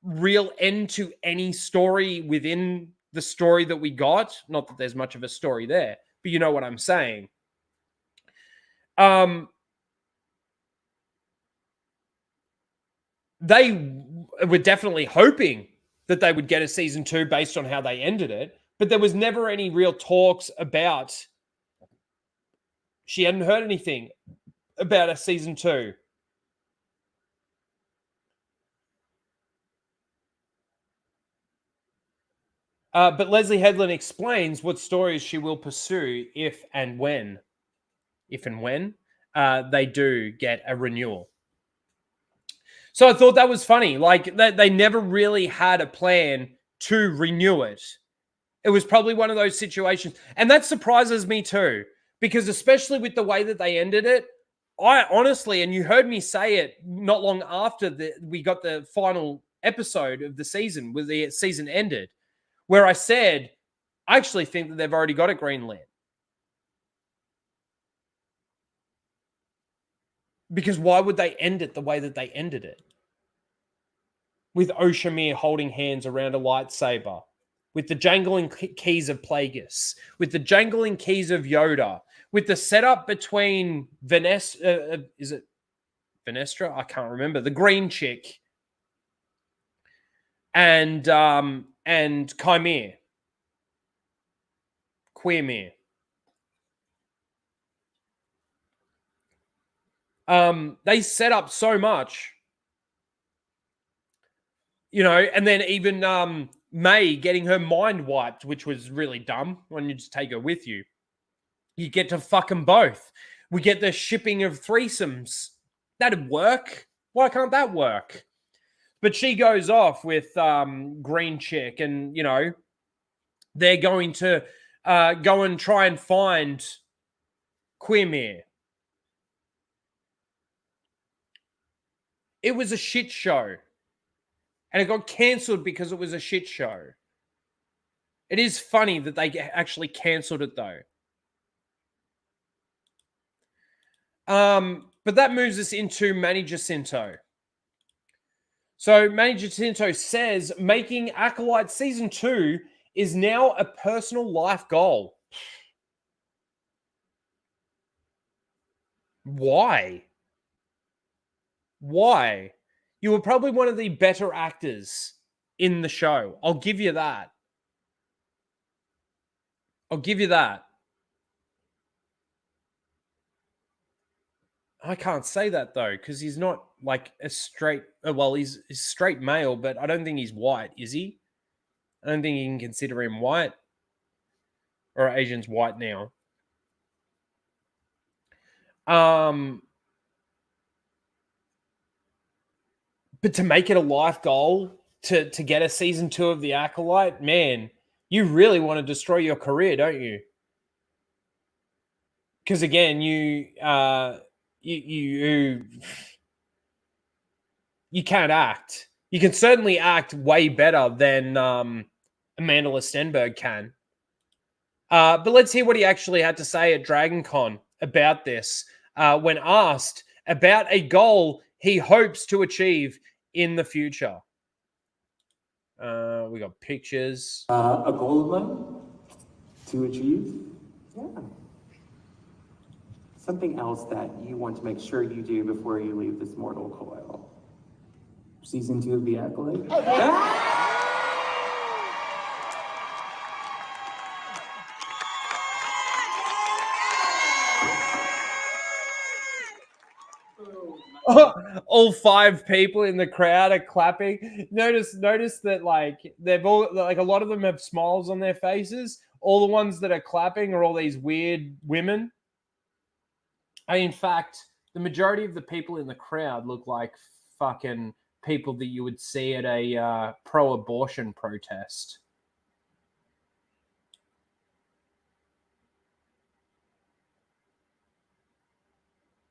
real end to any story within the story that we got, not that there's much of a story there, but you know what I'm saying. They were definitely hoping that they would get a season 2 based on how they ended it, but there was never any real talks about, she hadn't heard anything about a season 2. But Leslie Headland explains what stories she will pursue if and when they do get a renewal. So I thought that was funny. They never really had a plan to renew it. It was probably one of those situations. And that surprises me too, because especially with the way that they ended it, I honestly, and you heard me say it not long after we got the final episode of the season, where the season ended, where I said, I actually think that they've already got it greenlit. Because why would they end it the way that they ended it? With Oshamir holding hands around a lightsaber, with the jangling keys of Plagueis, with the jangling keys of Yoda, with the setup between is it Venestra? I can't remember. The green chick and Queermere. They set up so much, and then even May getting her mind wiped, which was really dumb. Why don't you just take her with you? You get to fuck them both. We get the shipping of threesomes. That'd work. Why can't that work? But she goes off with Green Chick, and, they're going to go and try and find Queermere. It was a shit show. And it got cancelled because it was a shit show. It is funny that they actually cancelled it, though. But that moves us into Manny Jacinto. So Manny Jacinto says making Acolyte Season 2 is now a personal life goal. Why? Why? You were probably one of the better actors in the show. I'll give you that. I can't say that, though, because he's not like a straight... Well, he's straight male, but I don't think he's white, is he? I don't think you can consider him white. Or are Asians white now? But to make it a life goal, to get a season 2 of The Acolyte, man, you really want to destroy your career, don't you? Because again, you can't act. You can certainly act way better than Amanda Stenberg can. But let's hear what he actually had to say at DragonCon about this when asked about a goal he hopes to achieve in the future. We got pictures. A goal of mine to achieve? Yeah. Something else that you want to make sure you do before you leave this mortal coil. Season 2 of The Acolyte? All 5 people in the crowd are clapping. Notice that like they've all like a lot of them have smiles on their faces. All the ones that are clapping are all these weird women. In fact, the majority of the people in the crowd look like fucking people that you would see at a pro-abortion protest.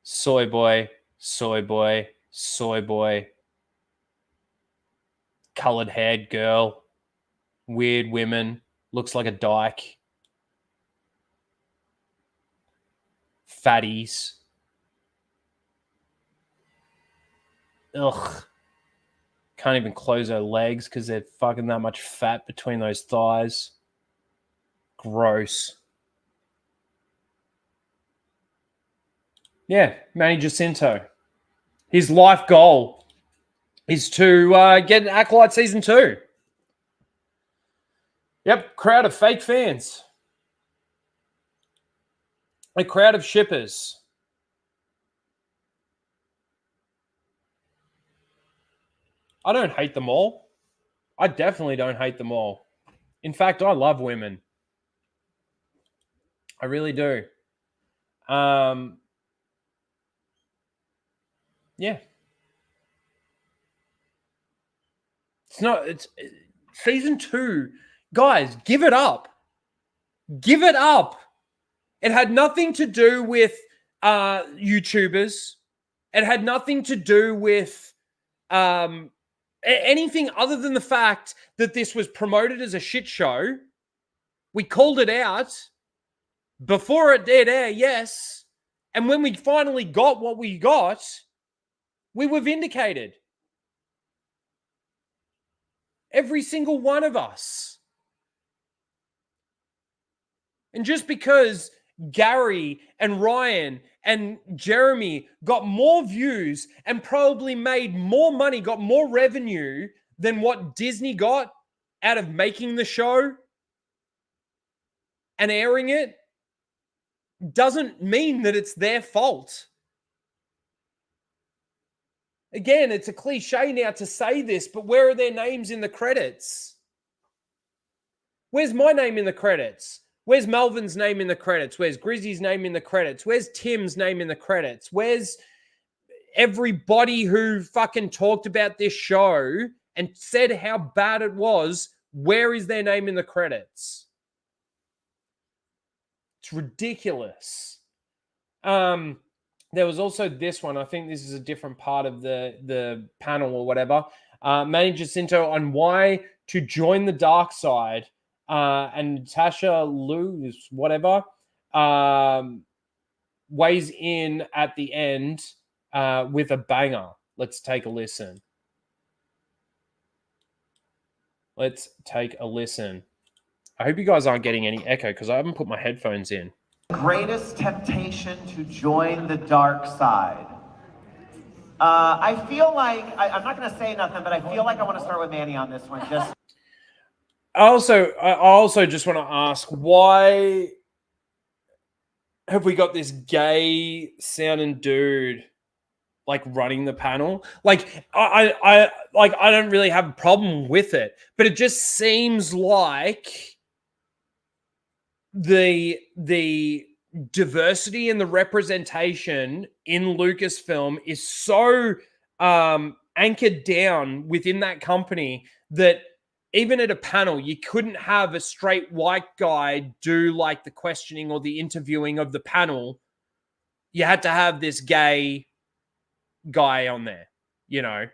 Soy boy, soy boy, soy boy. Colored haired girl. Weird women. Looks like a dyke. Fatties. Ugh. Can't even close her legs because they're fucking that much fat between those thighs. Gross. Yeah, Manny Jacinto. His life goal is to get an Acolyte Season 2. Yep, crowd of fake fans. A crowd of shippers. I don't hate them all. I definitely don't hate them all. In fact, I love women. I really do. Yeah. It's season 2. Guys, give it up. Give it up. It had nothing to do with YouTubers. It had nothing to do with anything other than the fact that this was promoted as a shit show. We called it out before it did air, yes. And when we finally got what we got, we were vindicated. Every single one of us. And just because Gary and Ryan and Jeremy got more views and probably made more money, got more revenue than what Disney got out of making the show and airing it, doesn't mean that it's their fault. Again, it's a cliche now to say this, but where are their names in the credits? Where's my name in the credits? Where's Melvin's name in the credits? Where's Grizzy's name in the credits? Where's Tim's name in the credits? Where's everybody who fucking talked about this show and said how bad it was? Where is their name in the credits? It's ridiculous. There was also this one. I think this is a different part of the panel or whatever. Manny Jacinto on why to join the dark side. And Natasha Lewis, whatever, weighs in at the end with a banger. Let's take a listen. Let's take a listen. I hope you guys aren't getting any echo because I haven't put my headphones in. Greatest temptation to join the dark side. I feel like, I'm not going to say nothing, but I feel like I want to start with Manny on this one. I also just want to ask, why have we got this gay sounding dude like running the panel? Like I don't really have a problem with it, but it just seems like the diversity and the representation in Lucasfilm is so anchored down within that company that even at a panel, you couldn't have a straight white guy do like the questioning or the interviewing of the panel. You had to have this gay guy on there, you know.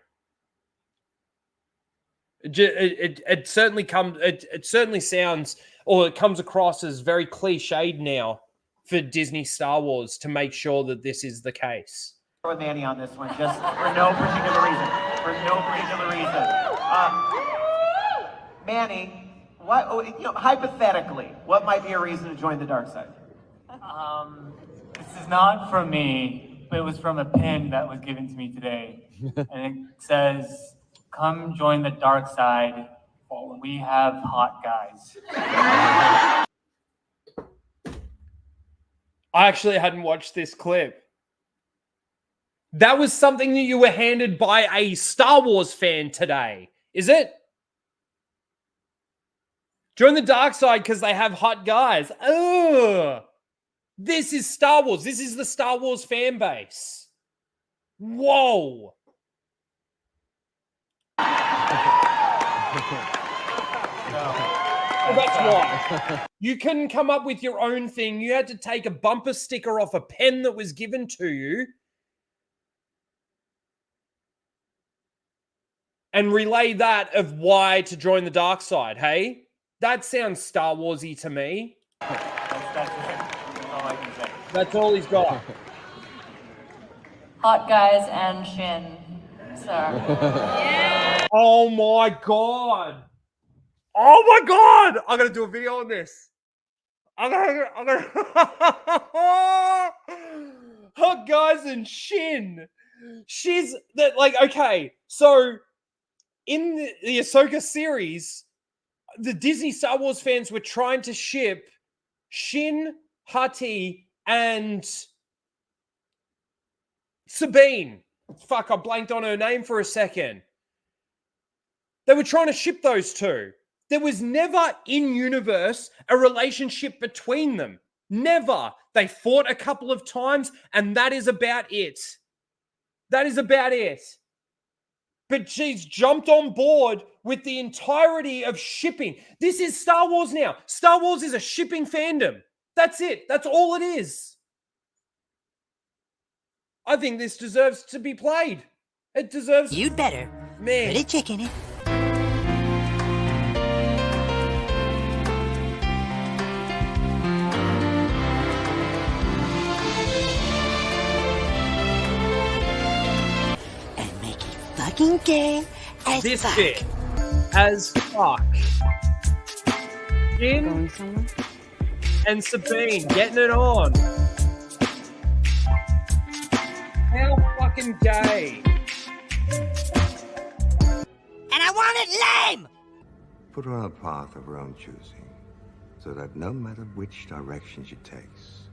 It certainly comes. It certainly sounds, or it comes across as very cliched now for Disney Star Wars to make sure that this is the case. With Manny on this one, just for no particular reason. For no particular reason. Manny, hypothetically, what might be a reason to join the dark side? This is not from me, but it was from a pin that was given to me today. And it says, "Come join the dark side. We have hot guys." I actually hadn't watched this clip. That was something that you were handed by a Star Wars fan today, is it? Join the dark side because they have hot guys. Ugh. This is Star Wars. This is the Star Wars fan base. Whoa. Well, that's why. You couldn't come up with your own thing. You had to take a bumper sticker off a pen that was given to you and relay that of why to join the dark side, hey? That sounds Star Wars-y to me. That's all I can say. That's all he's got. Hot guys and Shin, sir. Oh my God. Oh my God. I'm going to do a video on this. I'm gonna Hot guys and Shin. She's that, like, okay. So in the Ahsoka series, the Disney Star Wars fans were trying to ship Shin, Hati, and Sabine. Fuck, I blanked on her name for a second. They were trying to ship those two. There was never in universe a relationship between them. Never. They fought a couple of times, and that is about it. That is about it. But she's jumped on board with the entirety of shipping. This is Star Wars now. Star Wars is a shipping fandom. That's it. That's all it is. I think this deserves to be played. It deserves... You'd better. Man. Put a chick in it. And make it fucking gay as This fuck. bit as fuck. Jin and Sabine getting it on. How fucking gay. And I want it lame! Put her on a path of her own choosing, so that no matter which direction she takes,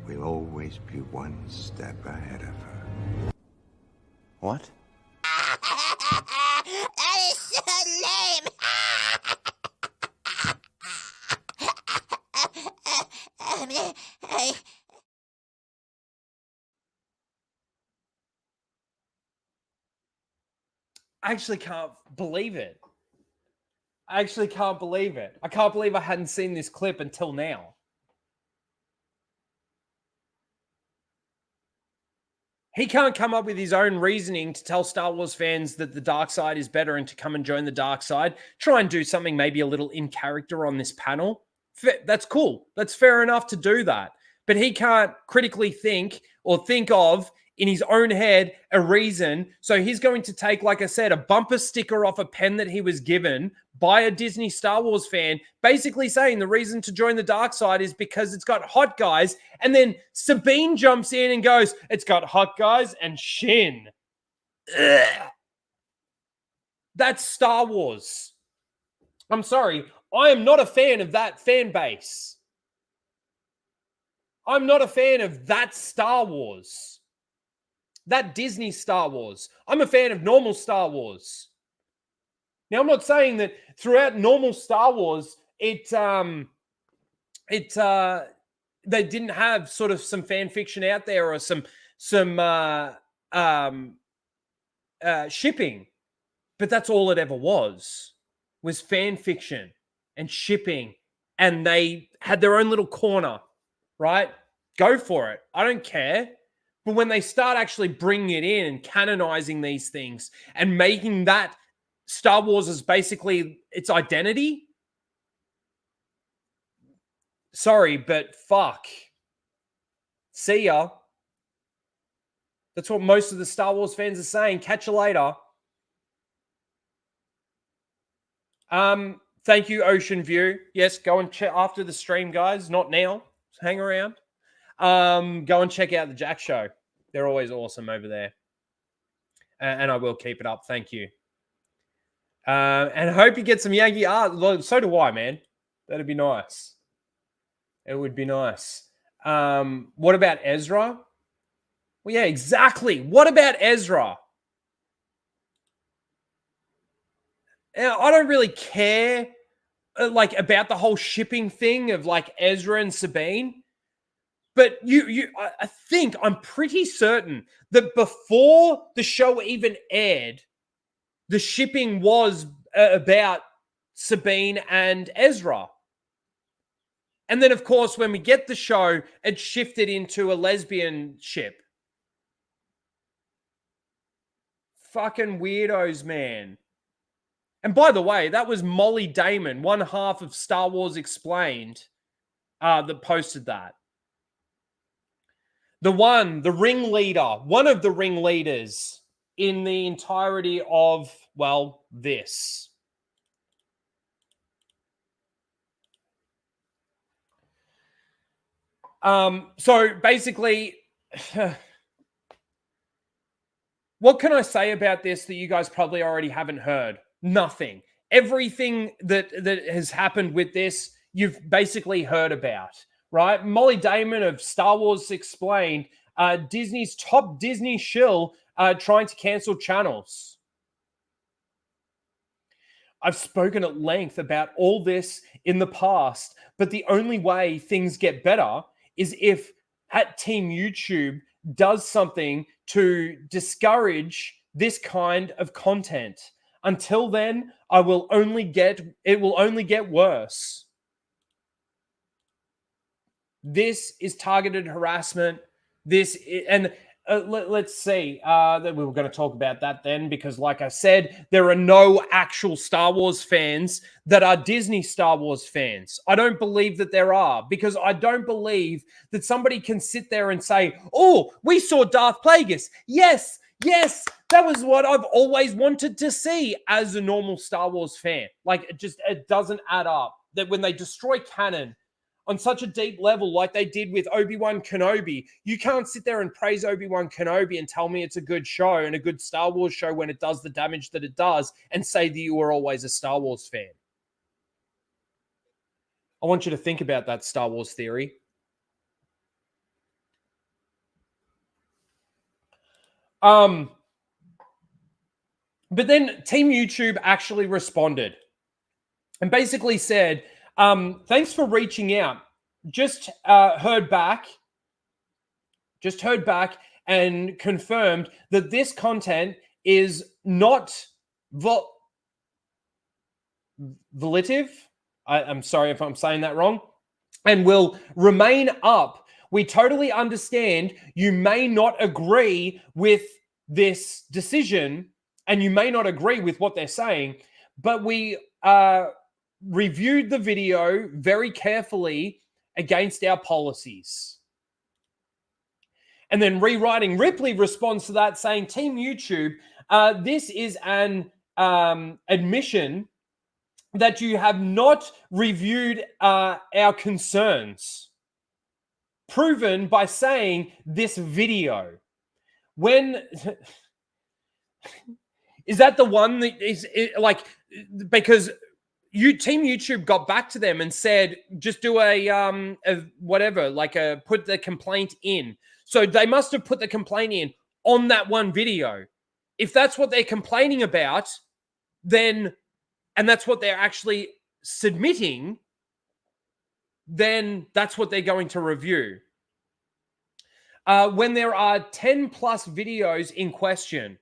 we'll always be one step ahead of her. What? That is so lame! I actually can't believe it. I actually can't believe it. I can't believe I hadn't seen this clip until now. He can't come up with his own reasoning to tell Star Wars fans that the dark side is better and to come and join the dark side. Try and do something maybe a little in character on this panel. That's cool. That's fair enough to do that. But he can't critically think or think of in his own head a reason. So he's going to take, like I said, a bumper sticker off a pen that he was given by a Disney Star Wars fan, basically saying the reason to join the dark side is because it's got hot guys. And then Sabine jumps in and goes, it's got hot guys and Shin. Ugh. That's Star Wars. I'm sorry. I am not a fan of that fan base. I'm not a fan of that Star Wars. That Disney Star Wars. I'm a fan of normal Star Wars. Now, I'm not saying that throughout normal Star Wars, they didn't have sort of some fan fiction out there or some shipping, but that's all it ever was fan fiction and shipping, and they had their own little corner, right? Go for it. I don't care. But when they start actually bringing it in and canonizing these things and making that Star Wars as basically its identity, sorry, but fuck. See ya. That's what most of the Star Wars fans are saying. Catch you later. Thank you, Ocean View. Yes, go and check after the stream, guys. Not now. Just hang around. Go and check out the Jack Show. They're always awesome over there. And I will keep it up. Thank you. And I hope you get some Yankee art. So do I, man. That'd be nice. It would be nice. What about Ezra? Well, yeah, exactly. What about Ezra? I don't really care like about the whole shipping thing of like Ezra and Sabine. But I'm pretty certain that before the show even aired, the shipping was about Sabine and Ezra. And then, of course, when we get the show, it shifted into a lesbian ship. Fucking weirdos, man. And by the way, that was Molly Damon, one half of Star Wars Explained, that posted that. The ringleader, one of the ringleaders in the entirety of, well, this. So basically, what can I say about this that you guys probably already haven't heard? Nothing. Everything that has happened with this, you've basically heard about, right? Molly Damon of Star Wars Explained, Disney's top Disney shill, trying to cancel channels. I've spoken at length about all this in the past, but the only way things get better is if at Team YouTube does something to discourage this kind of content. Until then, it will only get worse. This is targeted harassment. Let's see. That we were going to talk about that then, because like I said, there are no actual Star Wars fans that are Disney Star Wars fans. I don't believe that there are, because I don't believe that somebody can sit there and say, oh, we saw Darth Plagueis. Yes, that was what I've always wanted to see as a normal Star Wars fan. Like, it doesn't add up that when they destroy canon on such a deep level like they did with Obi-Wan Kenobi, you can't sit there and praise Obi-Wan Kenobi and tell me it's a good show and a good Star Wars show when it does the damage that it does and say that you were always a Star Wars fan. I want you to think about that Star Wars theory. But then Team YouTube actually responded and basically said, thanks for reaching out. Just heard back and confirmed that this content is not volitive. I'm sorry if I'm saying that wrong, and will remain up. We totally understand you may not agree with this decision and you may not agree with what they're saying, but we reviewed the video very carefully against our policies. And then Rewriting Ripley responds to that saying, Team YouTube, this is an admission that you have not reviewed our concerns, proven by saying this video. When is that the one that is like, because Team YouTube got back to them and said, just do a whatever, like put the complaint in. So they must have put the complaint in on that one video. If that's what they're complaining about, then, and that's what they're actually submitting, then that's what they're going to review. When there are 10 plus videos in question.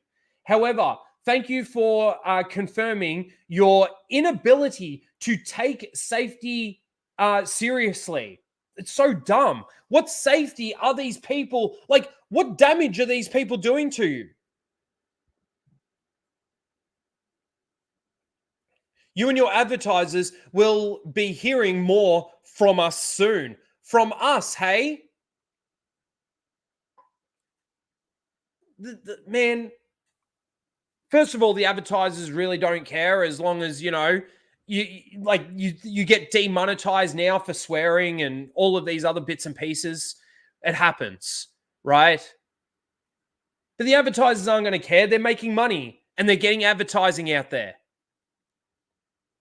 However, thank you for confirming your inability to take safety seriously. It's so dumb. What safety are these people, like, what damage are these people doing to you? You and your advertisers will be hearing more from us soon. From us, hey? Man, first of all, the advertisers really don't care as long as, you know, you get demonetized now for swearing and all of these other bits and pieces. It happens, right? But the advertisers aren't going to care. They're making money and they're getting advertising out there.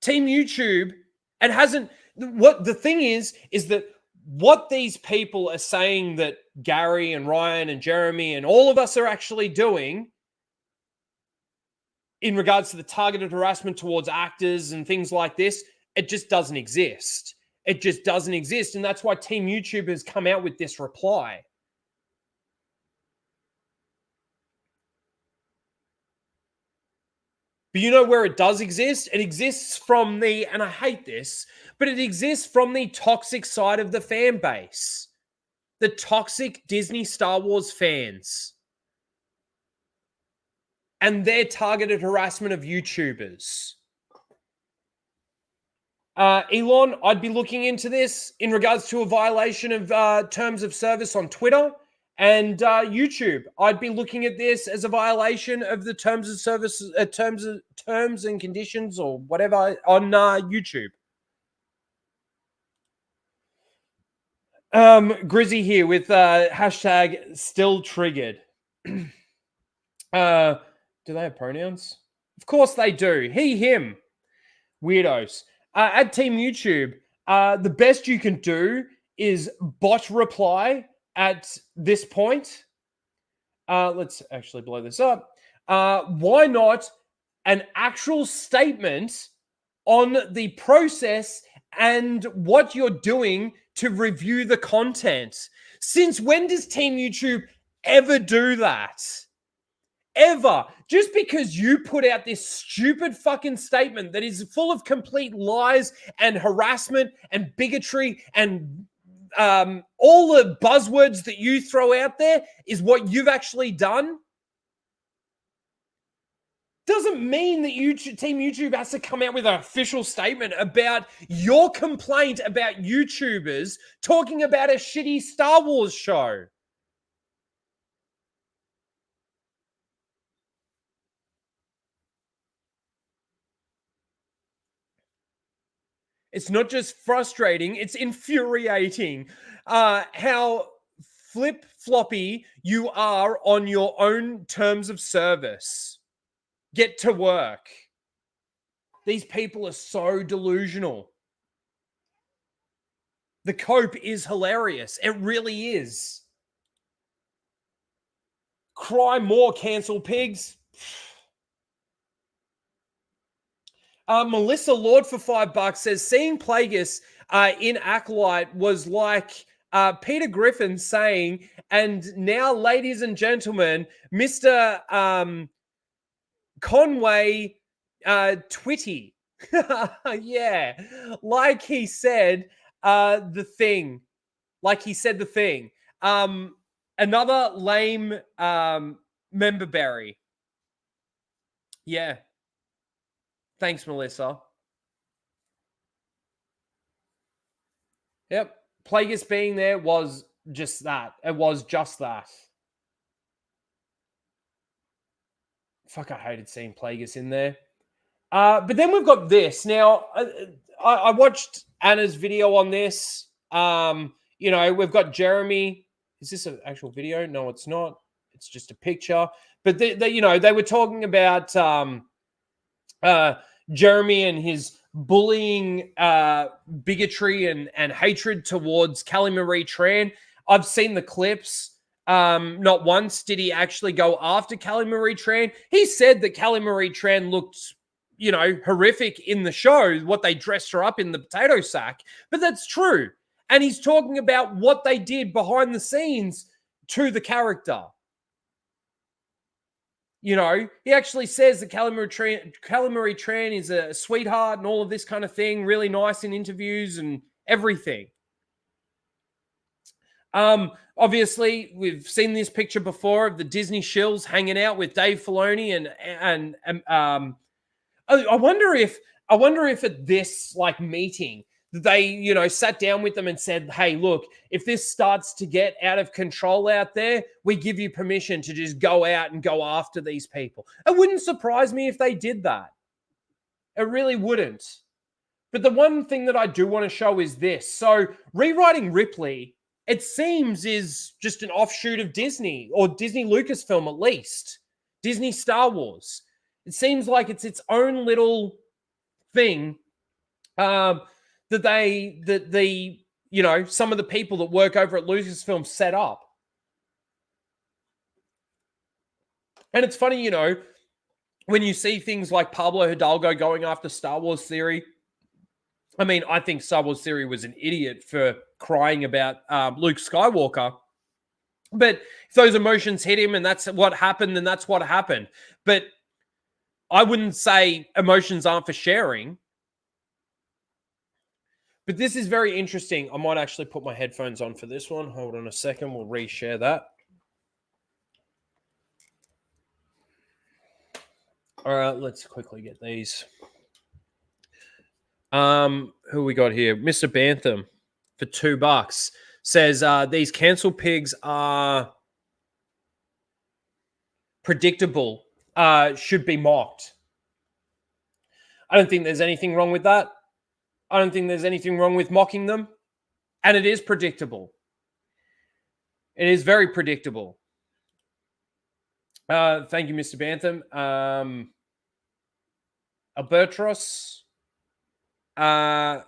Team YouTube, it hasn't. What the thing is that what these people are saying that Gary and Ryan and Jeremy and all of us are actually doing in regards to the targeted harassment towards actors and things like this, it just doesn't exist. It just doesn't exist. And that's why Team YouTube has come out with this reply. But you know where it does exist? It exists from the, and I hate this, but it exists from the toxic side of the fan base. The toxic Disney Star Wars fans. And their targeted harassment of YouTubers. Elon, I'd be looking into this in regards to a violation of terms of service on Twitter. And YouTube, I'd be looking at this as a violation of the terms of service, terms and conditions, or whatever on YouTube. Grizzy here with hashtag still triggered. Do they have pronouns? Of course they do. He, him. Weirdos. At Team YouTube, the best you can do is bot reply at this point. Let's actually blow this up. Why not an actual statement on the process and what you're doing to review the content? Since when does Team YouTube ever do that? Ever. Just because you put out this stupid fucking statement that is full of complete lies and harassment and bigotry and all the buzzwords that you throw out there is what you've actually done, doesn't mean that Team YouTube has to come out with an official statement about your complaint about YouTubers talking about a shitty Star Wars show. It's not just frustrating, it's infuriating how flip-floppy you are on your own terms of service. Get to work. These people are so delusional. The cope is hilarious. It really is. Cry more, cancel pigs. Melissa Lord for $5 says, seeing Plagueis in Acolyte was like Peter Griffin saying, and now, ladies and gentlemen, Mr. Conway Twitty. Yeah, like he said the thing. Like he said the thing. Another lame member berry. Yeah. Thanks, Melissa. Yep. Plagueis being there was just that. It was just that. Fuck, I hated seeing Plagueis in there. But then we've got this. Now, I watched Anna's video on this. You know, we've got Jeremy. Is this an actual video? No, it's not. It's just a picture. But, you know, they were talking about Jeremy and his bullying, bigotry and hatred towards Callie Marie Tran. I've seen the clips. Not once did he actually go after Callie Marie Tran. He said that Callie Marie Tran looked, you know, horrific in the show, what they dressed her up in the potato sack. But that's true. And he's talking about what they did behind the scenes to the character. You know, he actually says that Callie Marie Tran is a sweetheart and all of this kind of thing, really nice in interviews and everything. Obviously, we've seen this picture before of the Disney Shills hanging out with Dave Filoni and I wonder if at this like meeting they, you know, sat down with them and said, hey, look, if this starts to get out of control out there, we give you permission to just go out and go after these people. It wouldn't surprise me if they did that. It really wouldn't. But the one thing that I do want to show is this. So rewriting Ripley, it seems, is just an offshoot of Disney, or Disney Lucasfilm at least. Disney Star Wars. It seems like it's its own little thing that some of the people that work over at Lucasfilm set up. And it's funny, when you see things like Pablo Hidalgo going after Star Wars Theory. I mean, I think Star Wars Theory was an idiot for crying about Luke Skywalker. But if those emotions hit him and that's what happened, then that's what happened. But I wouldn't say emotions aren't for sharing. But this is very interesting. I might actually put my headphones on for this one. Hold on a second. We'll reshare that. All right, let's quickly get these. Who we got here? Mr. Bantham for $2 says these cancel pigs are predictable, should be mocked. I don't think there's anything wrong with that. I don't think there's anything wrong with mocking them. And it is predictable. It is very predictable. Thank you, Mr. Bantham. Albertros for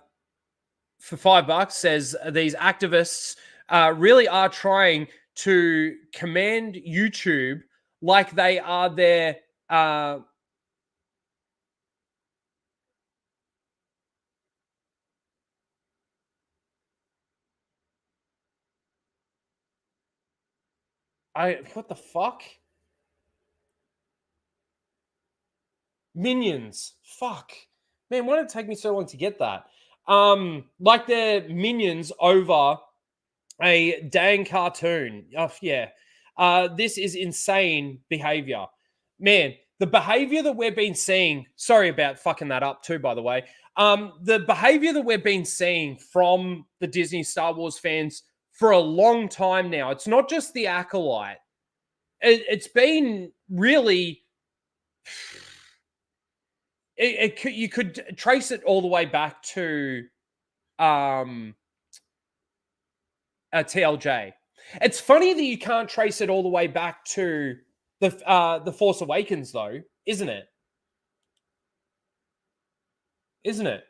$5 says these activists really are trying to command YouTube like they are their what the fuck? Minions. Fuck. Man, why did it take me so long to get that? Like they're minions over a dang cartoon. Oh, yeah. This is insane behavior. Man, the behavior that we've been seeing, sorry about fucking that up too, by the way. The behavior that we've been seeing from the Disney Star Wars fans for a long time now, it's not just the Acolyte. It's been really... you could trace it all the way back to TLJ. It's funny that you can't trace it all the way back to the Force Awakens, though, isn't it? Isn't it?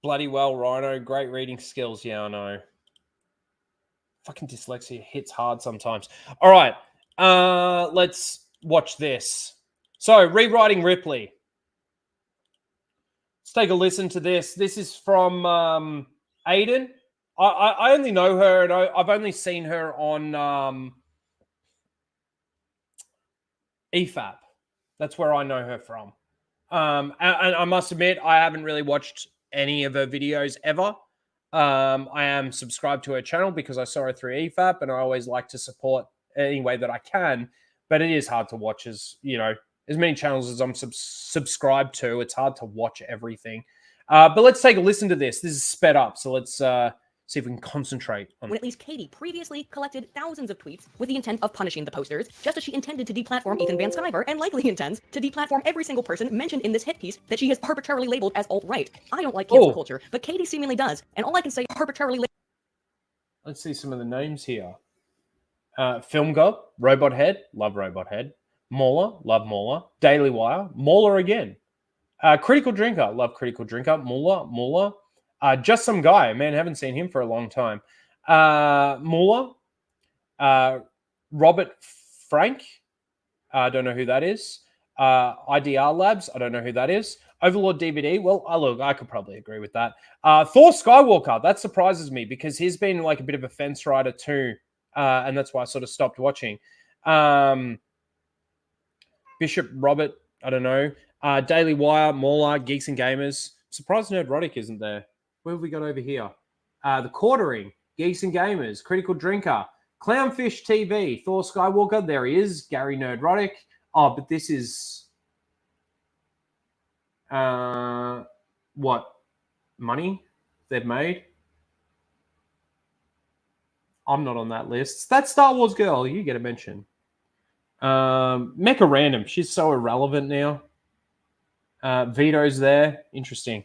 Bloody well, Rhino. Great reading skills. Yeah, I know. Fucking dyslexia hits hard sometimes. All right. Let's watch this. So, rewriting Ripley. Let's take a listen to this. This is from Aiden. I only know her, and I've only seen her on EFAP. That's where I know her from. And I must admit, I haven't really watched any of her videos ever. I am subscribed to her channel because I saw her through EFAP, and I always like to support any way that I can. But it is hard to watch, as many channels as I'm subscribed to. It's hard to watch everything. But let's take a listen to this. This is sped up, so let's see if we can concentrate on when at least Katie previously collected thousands of tweets with the intent of punishing the posters, just as she intended to deplatform Ethan Van Sciver and likely intends to deplatform every single person mentioned in this hit piece that she has arbitrarily labeled as alt-right. I don't like cancel culture, but Katie seemingly does, and all I can say arbitrarily... Let's see some of the names here. Film God, Robot Head, love Robot Head. Mauler, love Mauler. Daily Wire, Mauler again. Critical Drinker, love Critical Drinker. Mauler. Just Some Guy, man, haven't seen him for a long time. Muller, Robert Frank, I don't know who that is. IDR Labs, I don't know who that is. Overlord DVD, well, look, I could probably agree with that. Thor Skywalker, that surprises me because he's been like a bit of a fence rider too, and that's why I sort of stopped watching. Bishop Robert, I don't know. Daily Wire, Mauler, Geeks and Gamers. Surprised Nerdrotic isn't there. What have we got over here? The Quartering, Geeks and Gamers, Critical Drinker, Clownfish TV, Thor Skywalker. There he is, Gary Nerdrotic. Oh, but this is what money they've made. I'm not on that list. That Star Wars girl, you get a mention. Mecha Random, she's so irrelevant now. Vito's there. Interesting.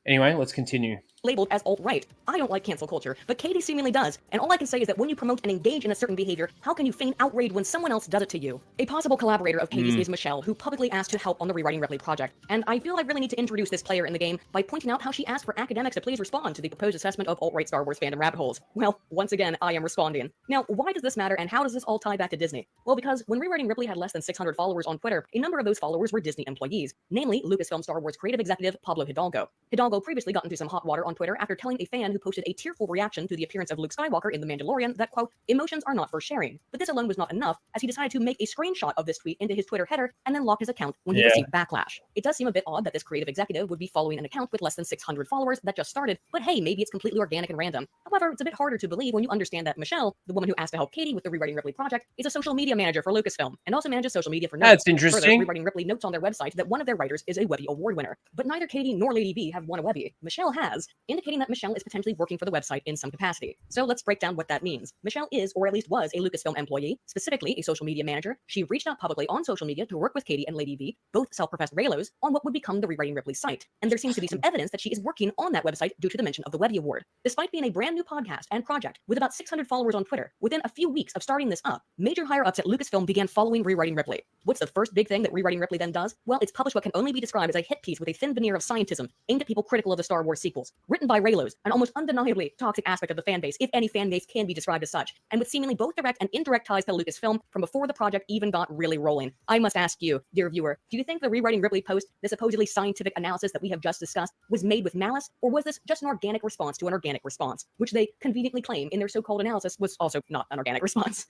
Anyway, let's continue. Labeled as alt-right. I don't like cancel culture, but Katie seemingly does. And all I can say is that when you promote and engage in a certain behavior, how can you feign outrage when someone else does it to you? A possible collaborator of Katie's is Michelle, who publicly asked to help on the Rewriting Ripley project. And I feel I really need to introduce this player in the game by pointing out how she asked for academics to please respond to the proposed assessment of alt-right Star Wars fandom rabbit holes. Well, once again, I am responding. Now, why does this matter and how does this all tie back to Disney? Well, because when Rewriting Ripley had less than 600 followers on Twitter, a number of those followers were Disney employees, namely Lucasfilm Star Wars creative executive Pablo Hidalgo. Hidalgo previously got into some hot water on Twitter after telling a fan who posted a tearful reaction to the appearance of Luke Skywalker in The Mandalorian that, quote, emotions are not for sharing. But this alone was not enough, as he decided to make a screenshot of this tweet into his Twitter header and then lock his account when he received backlash. It does seem a bit odd that this creative executive would be following an account with less than 600 followers that just started, but hey, maybe it's completely organic and random. However, it's a bit harder to believe when you understand that Michelle, the woman who asked to help Katie with the Rewriting Ripley project, is a social media manager for Lucasfilm and also manages social media for Nerds. That's interesting. Further, Rewriting Ripley notes on their website that one of their writers is a Webby Award winner. But neither Katie nor Lady V have won a Webby. Michelle has, indicating that Michelle is potentially working for the website in some capacity. So let's break down what that means. Michelle is, or at least was, a Lucasfilm employee, specifically a social media manager. She reached out publicly on social media to work with Katie and Lady V, both self-professed Reylos, on what would become the Rewriting Ripley site. And there seems to be some evidence that she is working on that website due to the mention of the Webby Award. Despite being a brand new podcast and project with about 600 followers on Twitter, within a few weeks of starting this up, major higher-ups at Lucasfilm began following Rewriting Ripley. What's the first big thing that Rewriting Ripley then does? Well, it's published what can only be described as a hit piece with a thin veneer of scientism aimed at people critical of the Star Wars sequels. Written by Reylos, an almost undeniably toxic aspect of the fan base, if any fan base can be described as such, and with seemingly both direct and indirect ties to Lucasfilm from before the project even got really rolling. I must ask you, dear viewer, do you think the Rewriting Ripley post, the supposedly scientific analysis that we have just discussed, was made with malice, or was this just an organic response to an organic response, which they conveniently claim in their so-called analysis was also not an organic response?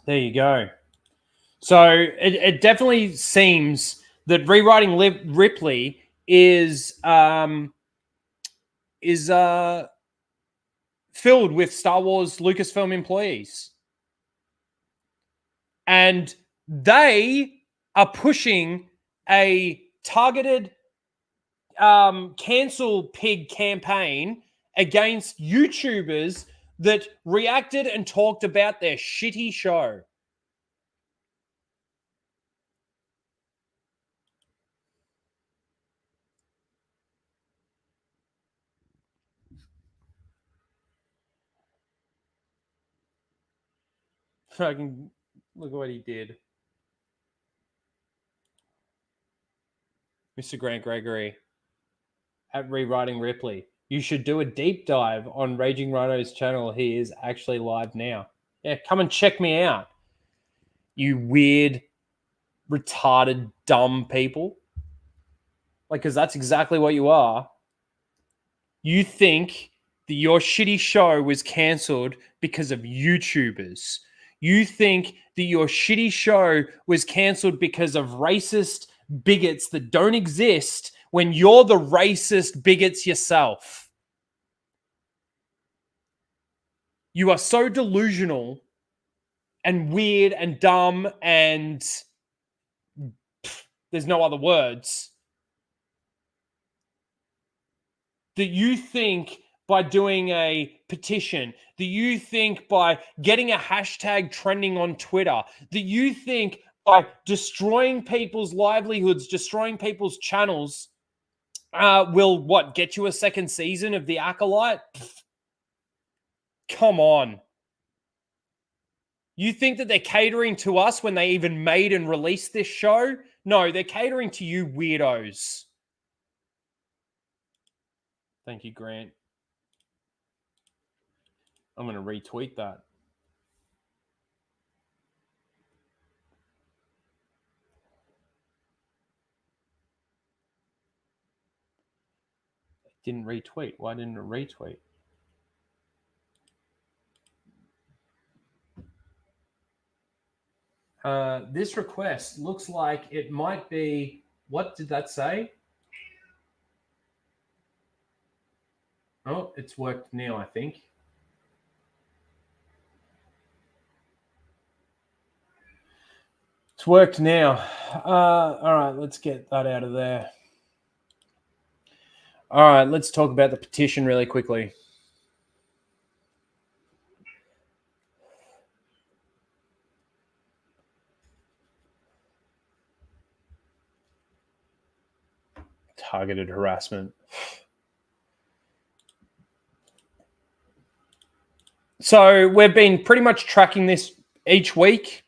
There you go. So it definitely seems that Rewriting Ripley is filled with Star Wars Lucasfilm employees. And they are pushing a targeted cancel pig campaign against YouTubers that reacted and talked about their shitty show. Fucking look at what he did. Mr. Grant Gregory at Rewriting Ripley. You should do a deep dive on Raging Rhino's channel. He is actually live now. Yeah, come and check me out. You weird, retarded, dumb people. Like, because that's exactly what you are. You think that your shitty show was cancelled because of YouTubers. You think that your shitty show was cancelled because of racist bigots that don't exist when you're the racist bigots yourself. You are so delusional and weird and dumb and there's no other words that you think by doing a petition, that you think by getting a hashtag trending on Twitter, that you think by destroying people's livelihoods, destroying people's channels, will what, get you a second season of The Acolyte? Come on. You think that they're catering to us when they even made and released this show? No, they're catering to you weirdos. Thank you, Grant. I'm going to retweet that. Didn't retweet. Why didn't it retweet? This request looks like it might be, what did that say? Oh, it's worked now, I think. It's worked now. All right, let's get that out of there. All right, let's talk about the petition really quickly. Targeted harassment. So we've been pretty much tracking this each week.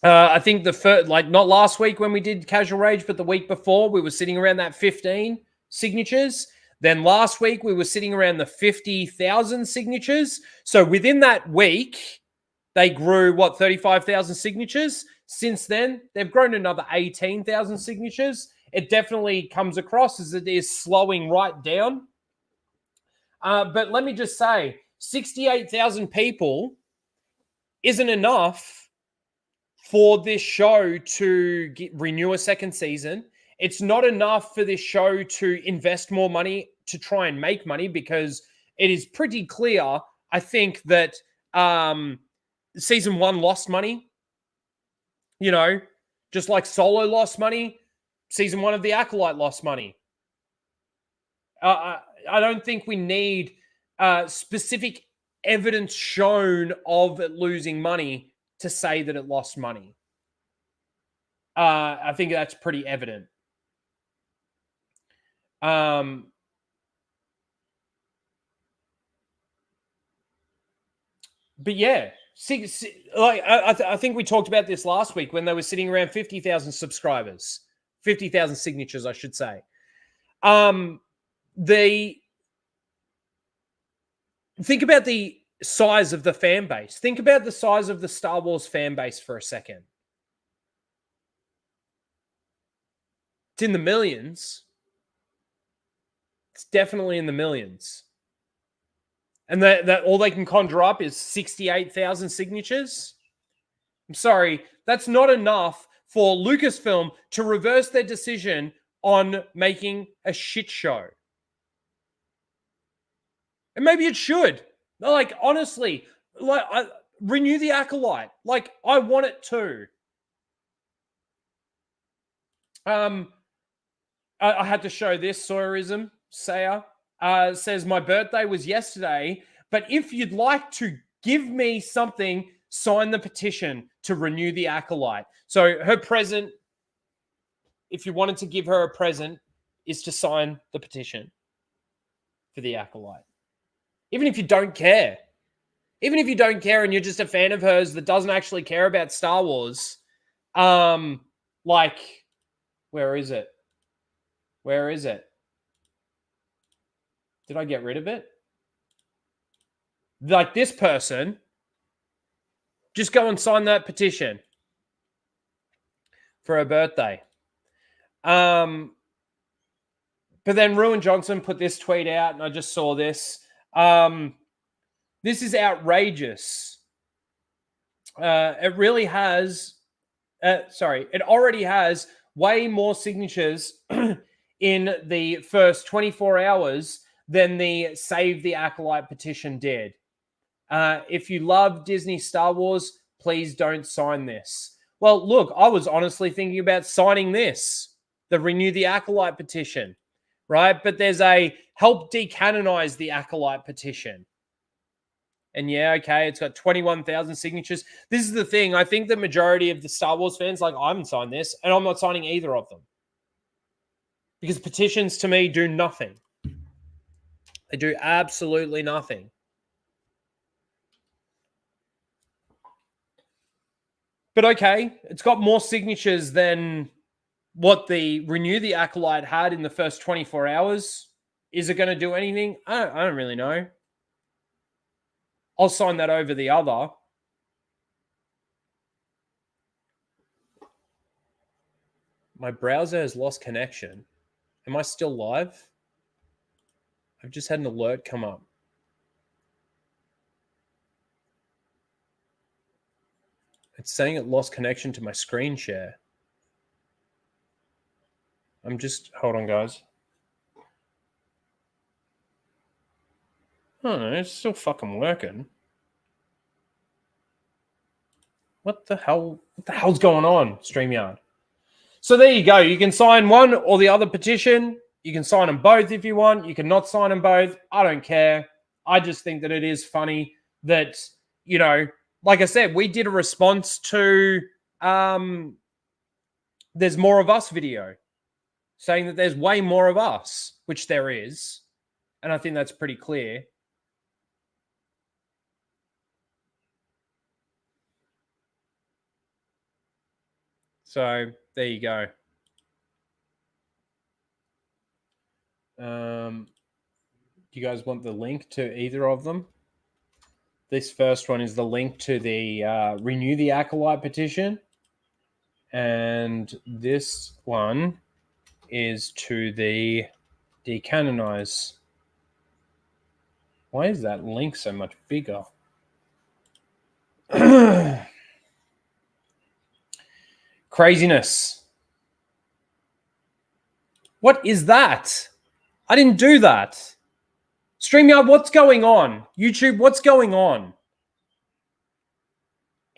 I think the first, like not last week when we did Casual Rage, but the week before, we were sitting around that 15 signatures. Then last week, we were sitting around the 50,000 signatures. So within that week, they grew, 35,000 signatures. Since then, they've grown another 18,000 signatures. It definitely comes across as it is slowing right down. But let me just say, 68,000 people isn't enough for this show to renew a second season. It's not enough for this show to invest more money to try and make money, because it is pretty clear, I think, that season 1 lost money. You know, just like Solo lost money, season 1 of The Acolyte lost money. I don't think we need specific evidence shown of it losing money to say that it lost money. I think that's pretty evident. But yeah, I think we talked about this last week when they were sitting around 50,000 subscribers, 50,000 signatures, I should say. Think about the size of the fan base. Think about the size of the Star Wars fan base for a second. It's in the millions. It's definitely in the millions. And that all they can conjure up is 68,000 signatures. I'm sorry, that's not enough for Lucasfilm to reverse their decision on making a shit show. And maybe it should. Like, honestly, renew the Acolyte. Like, I want it too. I had to show this, Sawyerism, Saya. Says, my birthday was yesterday, but if you'd like to give me something, sign the petition to renew the Acolyte. So her present, if you wanted to give her a present, is to sign the petition for the Acolyte. Even if you don't care. Even if you don't care and you're just a fan of hers that doesn't actually care about Star Wars, like, where is it? Where is it? Did I get rid of it? Like this person, just go and sign that petition for her birthday. But then Ruin Johnson put this tweet out, and I just saw this. This is outrageous. It really has. It already has way more signatures in the first 24 hours than the Save the Acolyte petition did. If you love Disney Star Wars, please don't sign this. Well, look, I was honestly thinking about signing this, the Renew the Acolyte petition, right? But there's a help decanonize the Acolyte petition. And yeah, okay, it's got 21,000 signatures. This is the thing. I think the majority of the Star Wars fans, like, I haven't signed this, and I'm not signing either of them. Because petitions to me do nothing. They do absolutely nothing. But okay, it's got more signatures than what the Renew the Acolyte had in the first 24 hours. Is it going to do anything? I don't really know. I'll sign that over the other. My browser has lost connection. Am I still live? I've just had an alert come up. It's saying it lost connection to my screen share. Hold on, guys. Oh, it's still fucking working. What the hell's going on, StreamYard? So there you go. You can sign one or the other petition. You can sign them both if you want. You can not sign them both. I don't care. I just think that it is funny that, you know, like I said, we did a response to There's More of Us video. saying that there's way more of us, which there is. And I think that's pretty clear. So there you go. Do you guys want the link to either of them? This first one is the link to the Renew the Acolyte petition. And this one is to the Decanonize. Why is that link so much bigger? Craziness. What is that? I didn't do that. StreamYard, what's going on? YouTube, what's going on?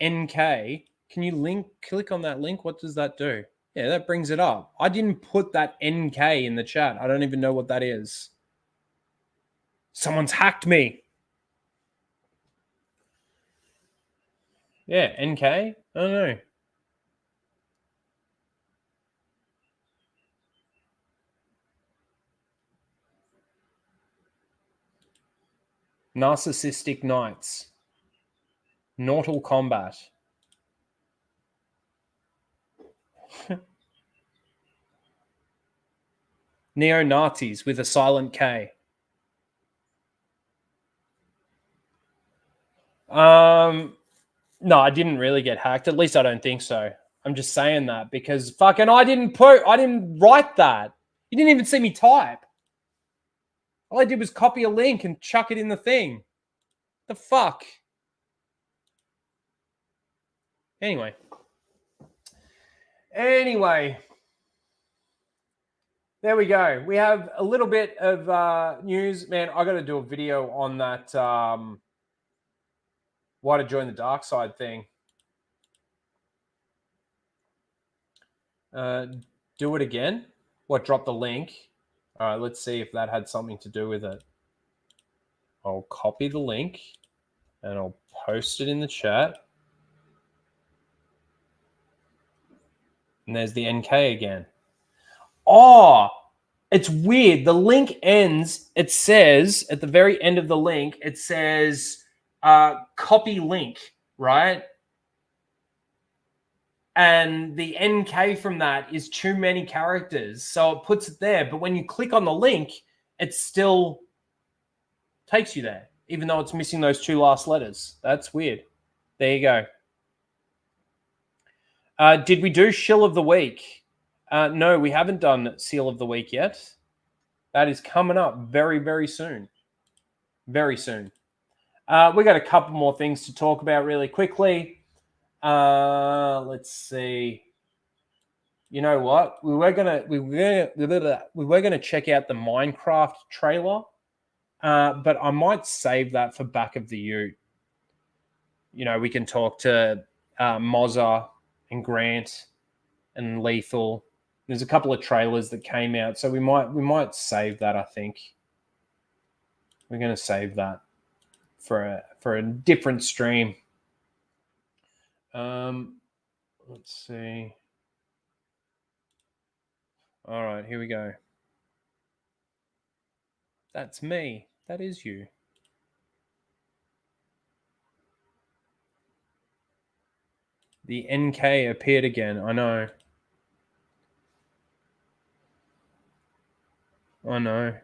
NK, can you click on that link? What does that do? Yeah, that brings it up. I didn't put that NK in the chat. I don't even know what that is. Someone's hacked me. Yeah, NK? I don't know. Narcissistic Knights. Mortal Kombat. Neo-Nazis with a silent K. No, I didn't really get hacked. At least I don't think so. I'm just saying that because fucking I didn't write that. You didn't even see me type. All I did was copy a link and chuck it in the thing. The fuck? Anyway. There we go. We have a little bit of news. Man, I got to do a video on that why to join the dark side thing. Do it again? What, drop the link? All right, let's see if that had something to do with it. I'll copy the link and I'll post it in the chat. And there's the NK again. Oh, it's weird. The link ends, it says, at the very end of the link, it says copy link, right? And the NK from that is too many characters. So it puts it there. But when you click on the link, it still takes you there, even though it's missing those two last letters. That's weird. There you go. Did we do Shill of the Week? No, we haven't done Seal of the Week yet. That is coming up very, very soon. Very soon. We got a couple more things to talk about really quickly. Let's see. You know what? We were gonna check out the Minecraft trailer, but I might save that for Back of the Ute. You know, we can talk to Mozza and Grant and Lethal. There's a couple of trailers that came out, so we might save that. I think we're going to save that for a different stream. Let's see. All right, here we go. That's me. That is you. The NK appeared again. I know. I know.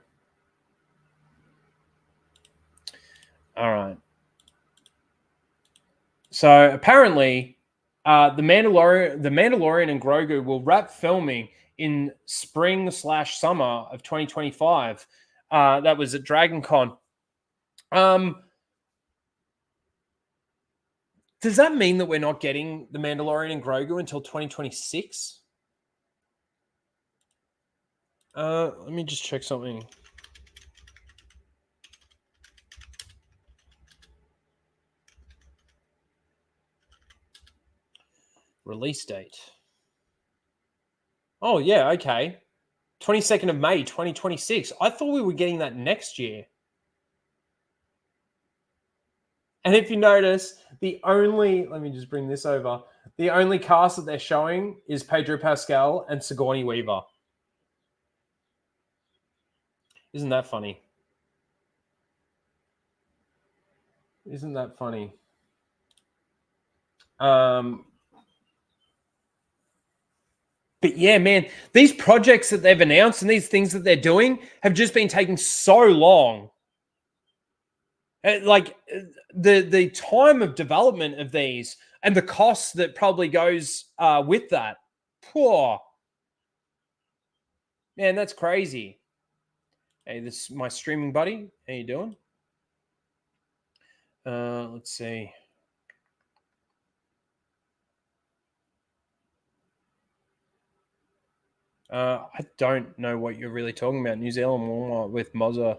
All right. So apparently, the Mandalorian and Grogu will wrap filming in spring/summer of 2025. That was at DragonCon. Does that mean that we're not getting the Mandalorian and Grogu until 2026? Let me just check something. Release date. Oh, yeah, okay. 22nd of May, 2026. I thought we were getting that next year. And if you notice, let me just bring this over. The only cast that they're showing is Pedro Pascal and Sigourney Weaver. Isn't that funny? Isn't that funny? But yeah, man, these projects that they've announced and these things that they're doing have just been taking so long. Like the time of development of these and the cost that probably goes with that. Poor man, that's crazy. Hey, this is my streaming buddy. How you doing? Let's see. I don't know what you're really talking about. New Zealand Walmart with Mozza,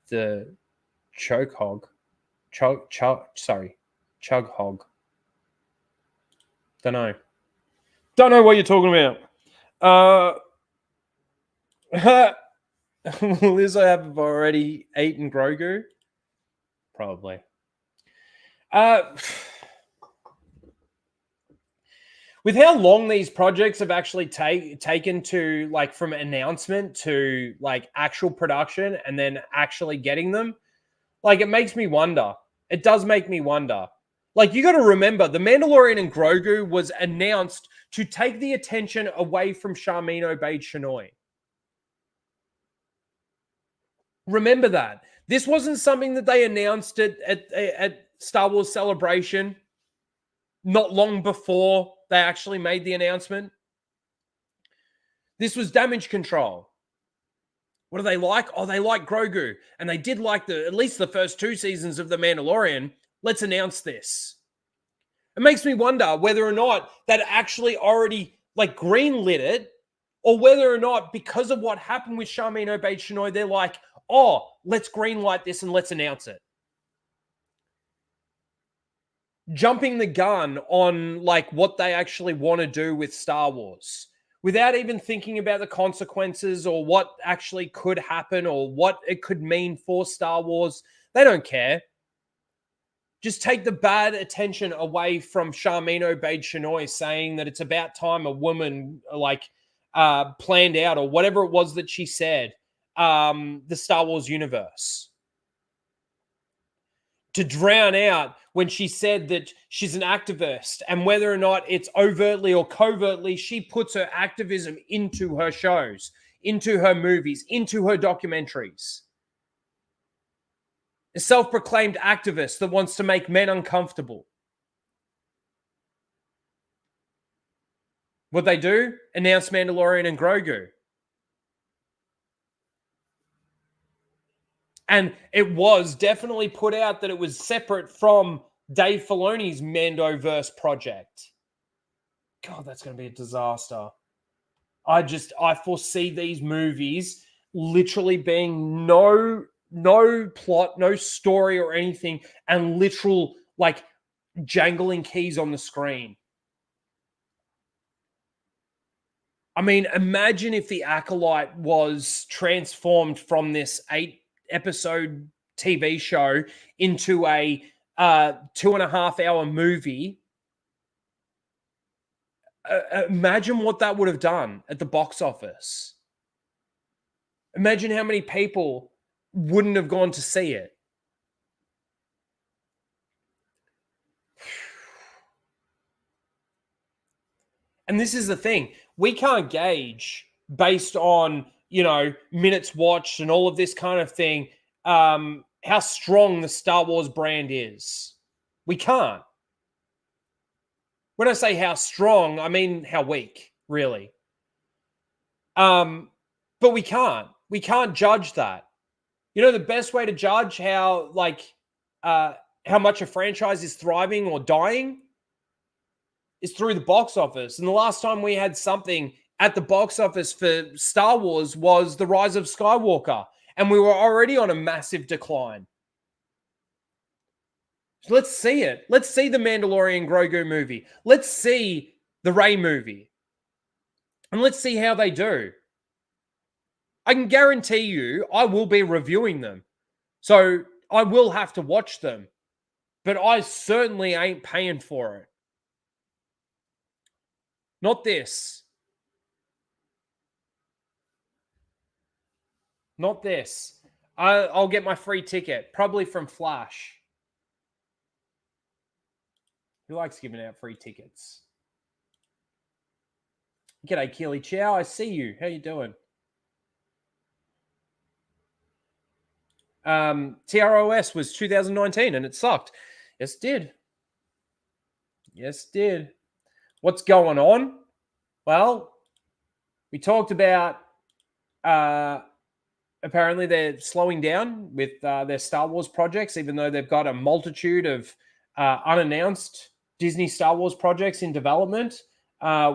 the choke hog, chug hog. Don't know what you're talking about. Will Izzo have already eaten Grogu? Probably. With how long these projects have actually taken to like from announcement to like actual production and then actually getting them, like it makes me wonder. It does make me wonder. Like you got to remember, The Mandalorian and Grogu was announced to take the attention away from Charmin Obaid-Chinoy. Remember that. This wasn't something that they announced at Star Wars Celebration not long before they actually made the announcement. This was Damage Control. What do they like? Oh, they like Grogu. And they did like at least the first 2 seasons of The Mandalorian. Let's announce this. It makes me wonder whether or not that actually already like greenlit it, or whether or not because of what happened with Charmin Obaid-Chinoy, they're like, oh, let's greenlight this and let's announce it. Jumping the gun on like what they actually want to do with Star Wars without even thinking about the consequences or what actually could happen or what it could mean for Star Wars. They don't care. Just take the bad attention away from Charmin Obaid-Chinoy saying that it's about time a woman like planned out or whatever it was that she said, the Star Wars universe. To drown out when she said that she's an activist and whether or not it's overtly or covertly, she puts her activism into her shows, into her movies, into her documentaries. A self-proclaimed activist that wants to make men uncomfortable. What they do? Announce Mandalorian and Grogu. And it was definitely put out that it was separate from Dave Filoni's Mandoverse project. God, that's going to be a disaster. I foresee these movies literally being no plot, no story or anything, and literal like jangling keys on the screen. I mean, imagine if the Acolyte was transformed from this 8-episode TV show into a 2.5-hour movie. Imagine what that would have done at the box office. Imagine how many people wouldn't have gone to see it. And this is the thing. We can't gauge based on, minutes watched and all of this kind of thing, how strong the Star Wars brand is. We can't. When I say how strong, I mean how weak, really. But we can't. We can't judge that. The best way to judge how much a franchise is thriving or dying is through the box office. And the last time we had something at the box office for Star Wars was The Rise of Skywalker. And we were already on a massive decline. So let's see it. Let's see the Mandalorian Grogu movie. Let's see the Rey movie. And let's see how they do. I can guarantee you I will be reviewing them. So I will have to watch them. But I certainly ain't paying for it. Not this. Not this. I'll get my free ticket, probably from Flash. Who likes giving out free tickets? G'day, Keely Chow. I see you. How you doing? TROS was 2019 and it sucked. Yes, it did. Yes, it did. What's going on? Well, we talked about apparently they're slowing down with their Star Wars projects, even though they've got a multitude of unannounced Disney Star Wars projects in development.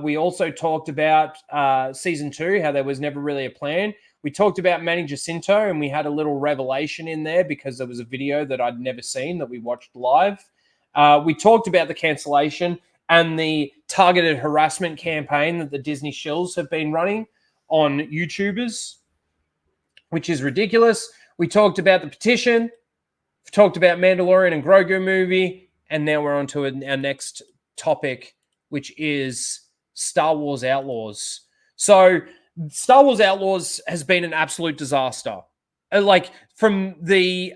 We also talked about season 2, how there was never really a plan. We talked about Manny Jacinto, and we had a little revelation in there because there was a video that I'd never seen that we watched live. We talked about the cancellation and the targeted harassment campaign that the Disney Shills have been running on YouTubers, which is ridiculous. We talked about the petition. We've talked about Mandalorian and Grogu movie. And now we're on to our next topic, which is Star Wars Outlaws. So Star Wars Outlaws has been an absolute disaster. Like from the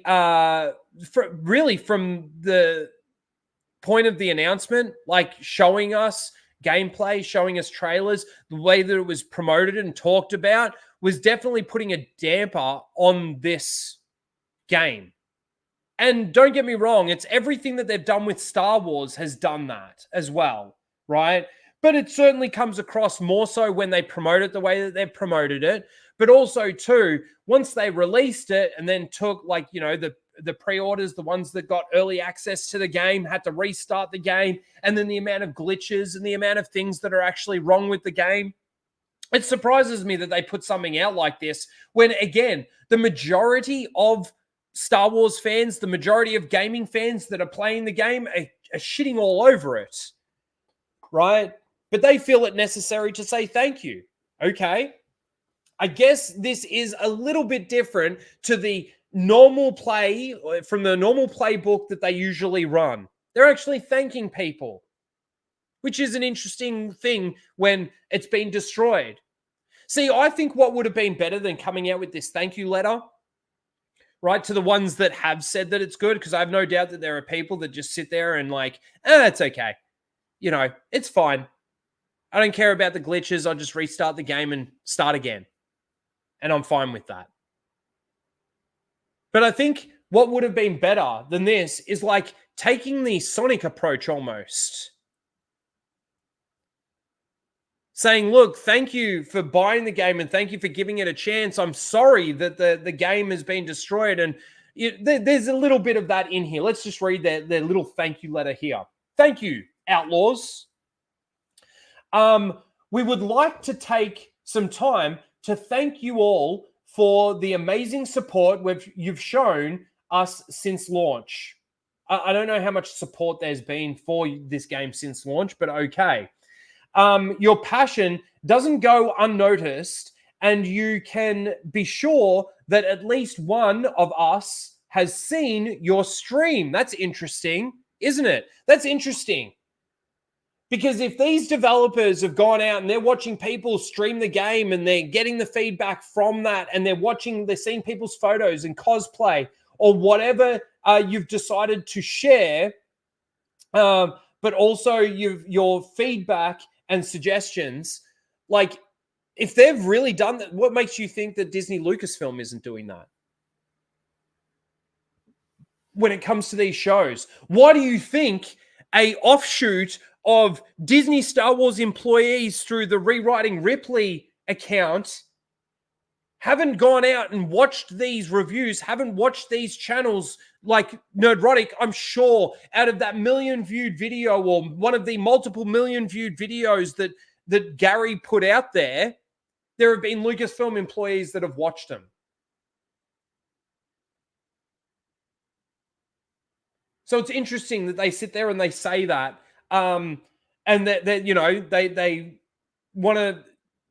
from the point of the announcement, like showing us gameplay, showing us trailers, the way that it was promoted and talked about was definitely putting a damper on this game. And don't get me wrong, it's everything that they've done with Star Wars has done that as well, right? But it certainly comes across more so when they promote it the way that they've promoted it. But also, too, once they released it and then took, like, you know, the pre-orders, the ones that got early access to the game, had to restart the game, and then the amount of glitches and the amount of things that are actually wrong with the game. It surprises me that they put something out like this when, again, the majority of Star Wars fans, the majority of gaming fans that are playing the game are shitting all over it, right? But they feel it necessary to say thank you. Okay. I guess this is a little bit different to the normal play, from the normal playbook that they usually run. They're actually thanking people, which is an interesting thing when it's been destroyed. See, I think what would have been better than coming out with this thank you letter, right, to the ones that have said that it's good, because I have no doubt that there are people that just sit there and like, it's okay. You know, it's fine. I don't care about the glitches. I'll just restart the game and start again. And I'm fine with that. But I think what would have been better than this is like taking the Sonic approach almost. Saying, look, thank you for buying the game and thank you for giving it a chance. I'm sorry that the game has been destroyed. And there's a little bit of that in here. Let's just read their little thank you letter here. Thank you, Outlaws. We would like to take some time to thank you all for the amazing support you've shown us since launch. I don't know how much support there's been for this game since launch, but okay. Your passion doesn't go unnoticed, and you can be sure that at least one of us has seen your stream. That's interesting, isn't it? That's interesting. Because if these developers have gone out and they're watching people stream the game and they're getting the feedback from that, and they're seeing people's photos and cosplay or whatever you've decided to share, but also your feedback and suggestions, like if they've really done that, what makes you think that Disney Lucasfilm isn't doing that? When it comes to these shows, why do you think a offshoot of Disney Star Wars employees through the Rewriting Ripley account haven't gone out and watched these reviews, haven't watched these channels like Nerdrotic? I'm sure out of that million-viewed video, or one of the multiple million-viewed videos that Gary put out there have been Lucasfilm employees that have watched them. So it's interesting that they sit there and they say that, and that you know, they want to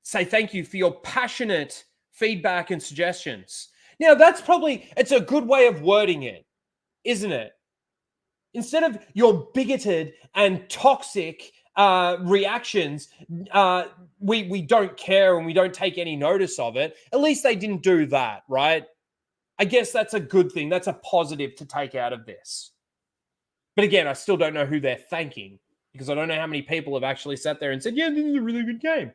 say thank you for your passionate feedback and suggestions. Now, it's a good way of wording it, isn't it? Instead of your bigoted and toxic reactions, we don't care and we don't take any notice of it. At least they didn't do that, right? I guess that's a good thing. That's a positive to take out of this. But again, I still don't know who they're thanking because I don't know how many people have actually sat there and said, yeah, this is a really good game.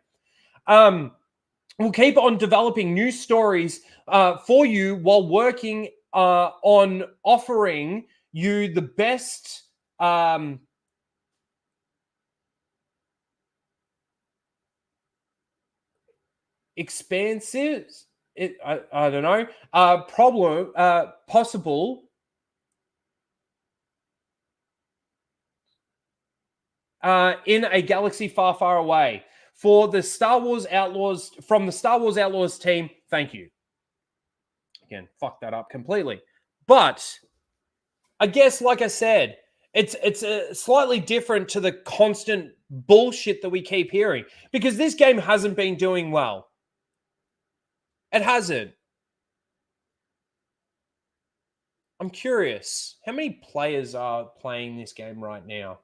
We'll keep on developing new stories for you while working on offering you the best expansive, I don't know, possible in a galaxy far, far away. For the Star Wars Outlaws, from the Star Wars Outlaws team, thank you. Again, fuck that up completely. But I guess, like I said, it's slightly different to the constant bullshit that we keep hearing because this game hasn't been doing well. It hasn't. I'm curious, how many players are playing this game right now?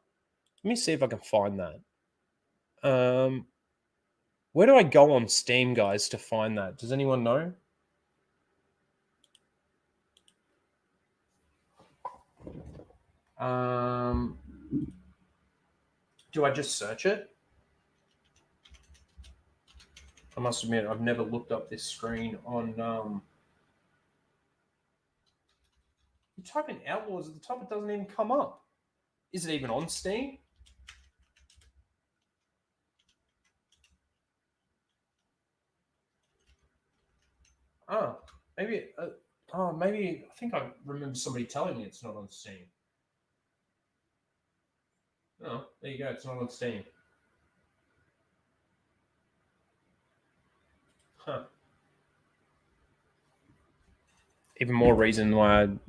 Let me see if I can find that. Where do I go on Steam, guys, to find that? Does anyone know? Do I just search it? I must admit, I've never looked up this screen on... You type in Outlaws at the top, it doesn't even come up. Is it even on Steam? Oh, maybe... maybe... I think I remember somebody telling me it's not on Steam. Oh, there you go. It's not on Steam. Huh. Even more reason why I'm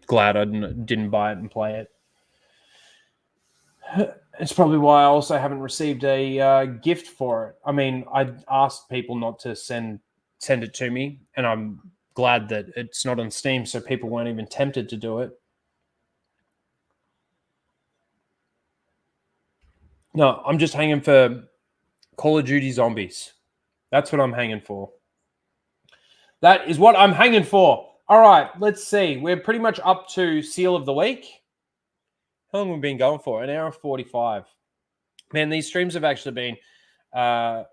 glad I didn't buy it and play it. It's probably why I also haven't received a gift for it. I mean, I asked people not to send it to me, and I'm glad that it's not on Steam, so people weren't even tempted to do it. No, I'm just hanging for Call of Duty Zombies. That's what I'm hanging for. That is what I'm hanging for. All right, let's see. We're pretty much up to Seal of the Week. How long have we been going for? An hour and 45. Man, these streams have actually been a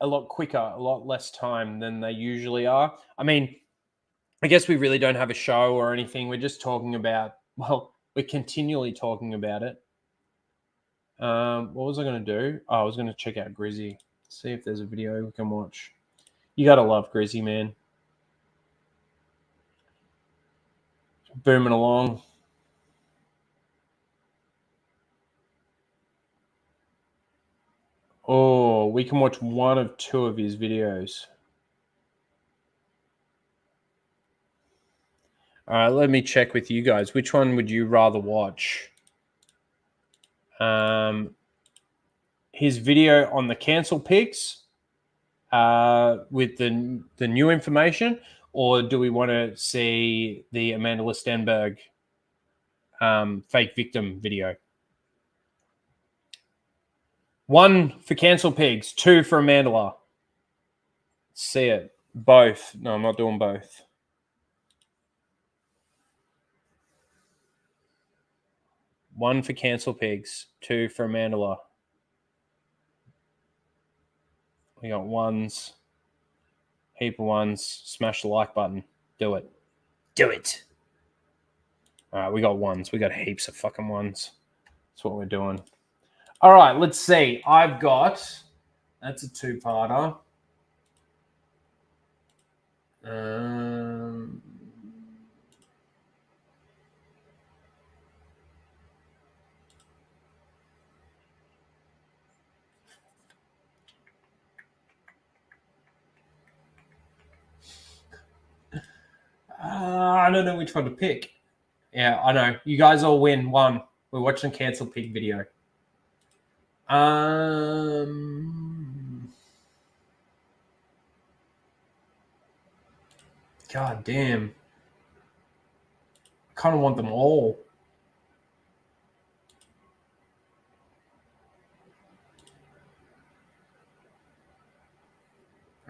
lot quicker, a lot less time than they usually are. I mean, I guess we really don't have a show or anything. We're just talking about, well, we're continually talking about it. What was I going to do? Oh, I was going to check out Grizzy. See if there's a video we can watch. You got to love Grizzy, man. Booming along. Oh, we can watch one of two of his videos. All right, let me check with you guys. Which one would you rather watch? His video on the cancel pigs with the new information, or do we want to see the Amanda Listenberg fake victim video? 1 for cancel pigs, 2 for Amanda. Let's see it. Both. No, I'm not doing both. One for cancel pigs, 2 for Amanda. We got ones, heap of ones. Smash the like button. Do it. Do it. All right, we got ones. We got heaps of fucking ones. That's what we're doing. All right, let's see. I've got... That's a 2-parter. I don't know which one to pick. Yeah, I know. You guys all win. One. We're watching Cancel Pig video. God damn. I kind of want them all.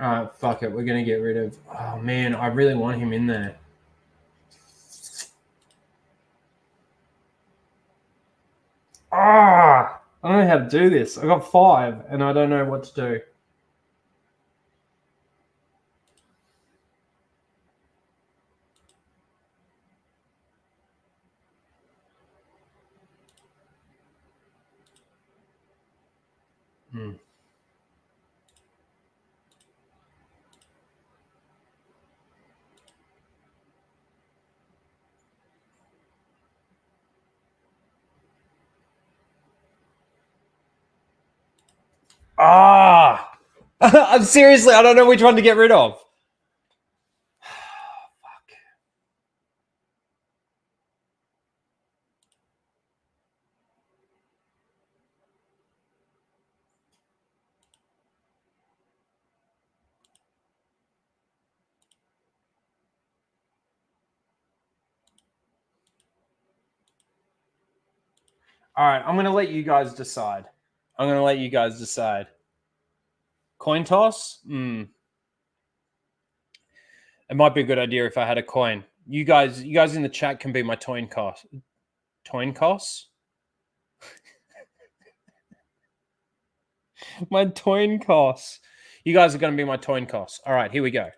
All right, fuck it. We're going to get rid of... Oh, man, I really want him in there. Ah! I don't know how to do this. I got 5, and I don't know what to do. Ah! I'm seriously, I don't know which one to get rid of. Fuck. All right, I'm going to let you guys decide. Coin toss? It might be a good idea if I had a coin. You guys in the chat can be my coin toss. Coin toss? My coin toss. You guys are going to be my coin toss. All right, here we go.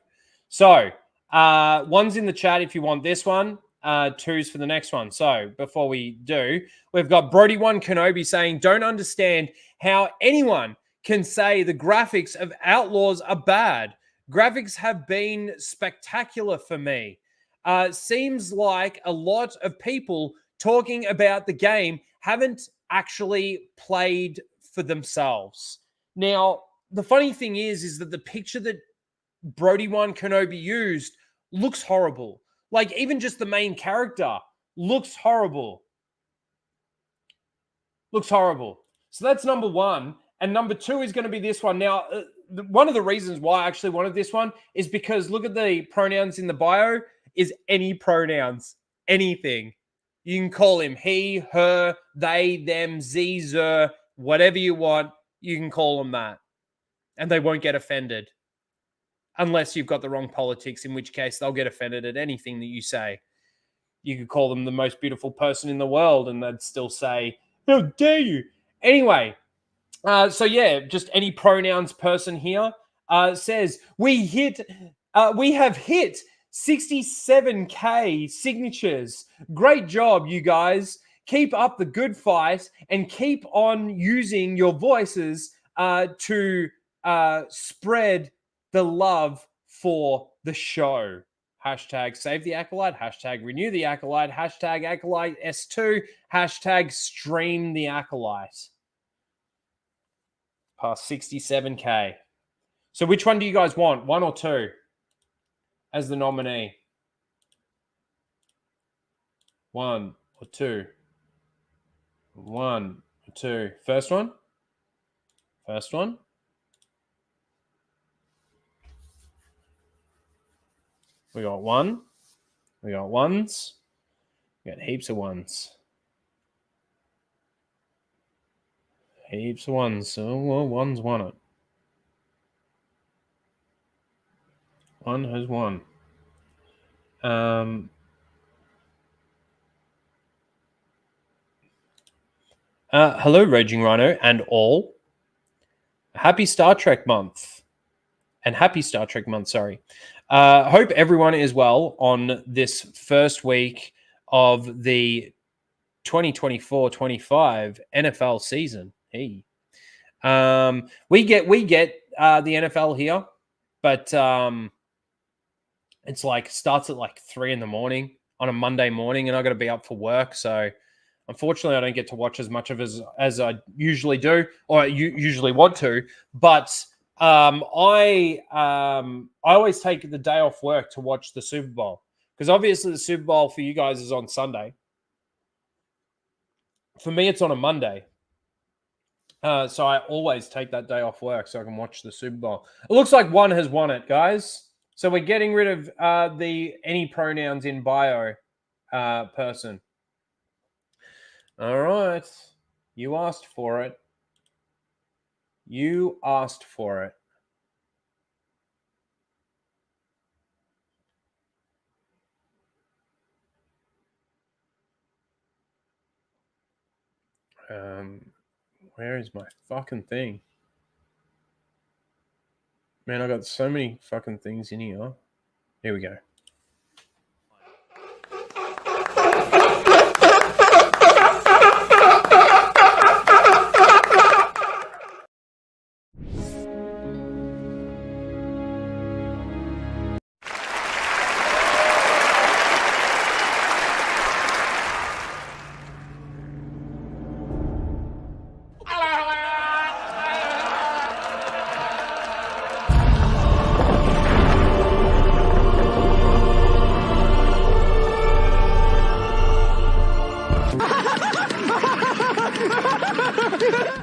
So, one's in the chat if you want this one. 2's for the next one. So, before we do, we've got Brody1 Kenobi saying, don't understand how anyone can say the graphics of Outlaws are bad. Graphics have been spectacular for me. Seems like a lot of people talking about the game haven't actually played for themselves. Now, the funny thing is that the picture that Brody1 Kenobi used looks horrible. Like, even just the main character looks horrible. So that's number 1. And number 2 is going to be this one. Now, one of the reasons why I actually wanted this one is because look at the pronouns in the bio is any pronouns, anything. You can call him he, her, they, them, ze, zer, whatever you want. You can call them that. And they won't get offended. Unless you've got the wrong politics, in which case they'll get offended at anything that you say. You could call them the most beautiful person in the world and they'd still say, how dare you? Anyway, so yeah, just any pronouns person here says, we have hit 67K signatures. Great job, you guys. Keep up the good fight and keep on using your voices to spread the love for the show. Hashtag save the Acolyte, hashtag renew the Acolyte, hashtag Acolyte S2, hashtag stream the Acolyte. Past 67K. So which one do you guys want? 1 or 2 as the nominee? 1 or 2? 1 or 2. First one? We got 1. We got 1s. We got heaps of 1s. Heaps of 1s. So, well, 1's won it. 1 has won. Hello, Raging Rhino and all. Happy Star Trek month. Sorry. Hope everyone is well on this first week of the 2024-25 NFL season. Hey. We get the NFL here, but it's like starts at like 3 a.m. on a Monday morning, and I got to be up for work. So unfortunately, I don't get to watch as much of it as I usually do, or usually want to. But I always take the day off work to watch the Super Bowl, because obviously the Super Bowl for you guys is on Sunday. For me, it's on a Monday. So I always take that day off work so I can watch the Super Bowl. It looks like 1 has won it, guys. So we're getting rid of the any pronouns in bio person. All right. You asked for it. Where is my fucking thing? Man, I got so many fucking things in here. Here we go.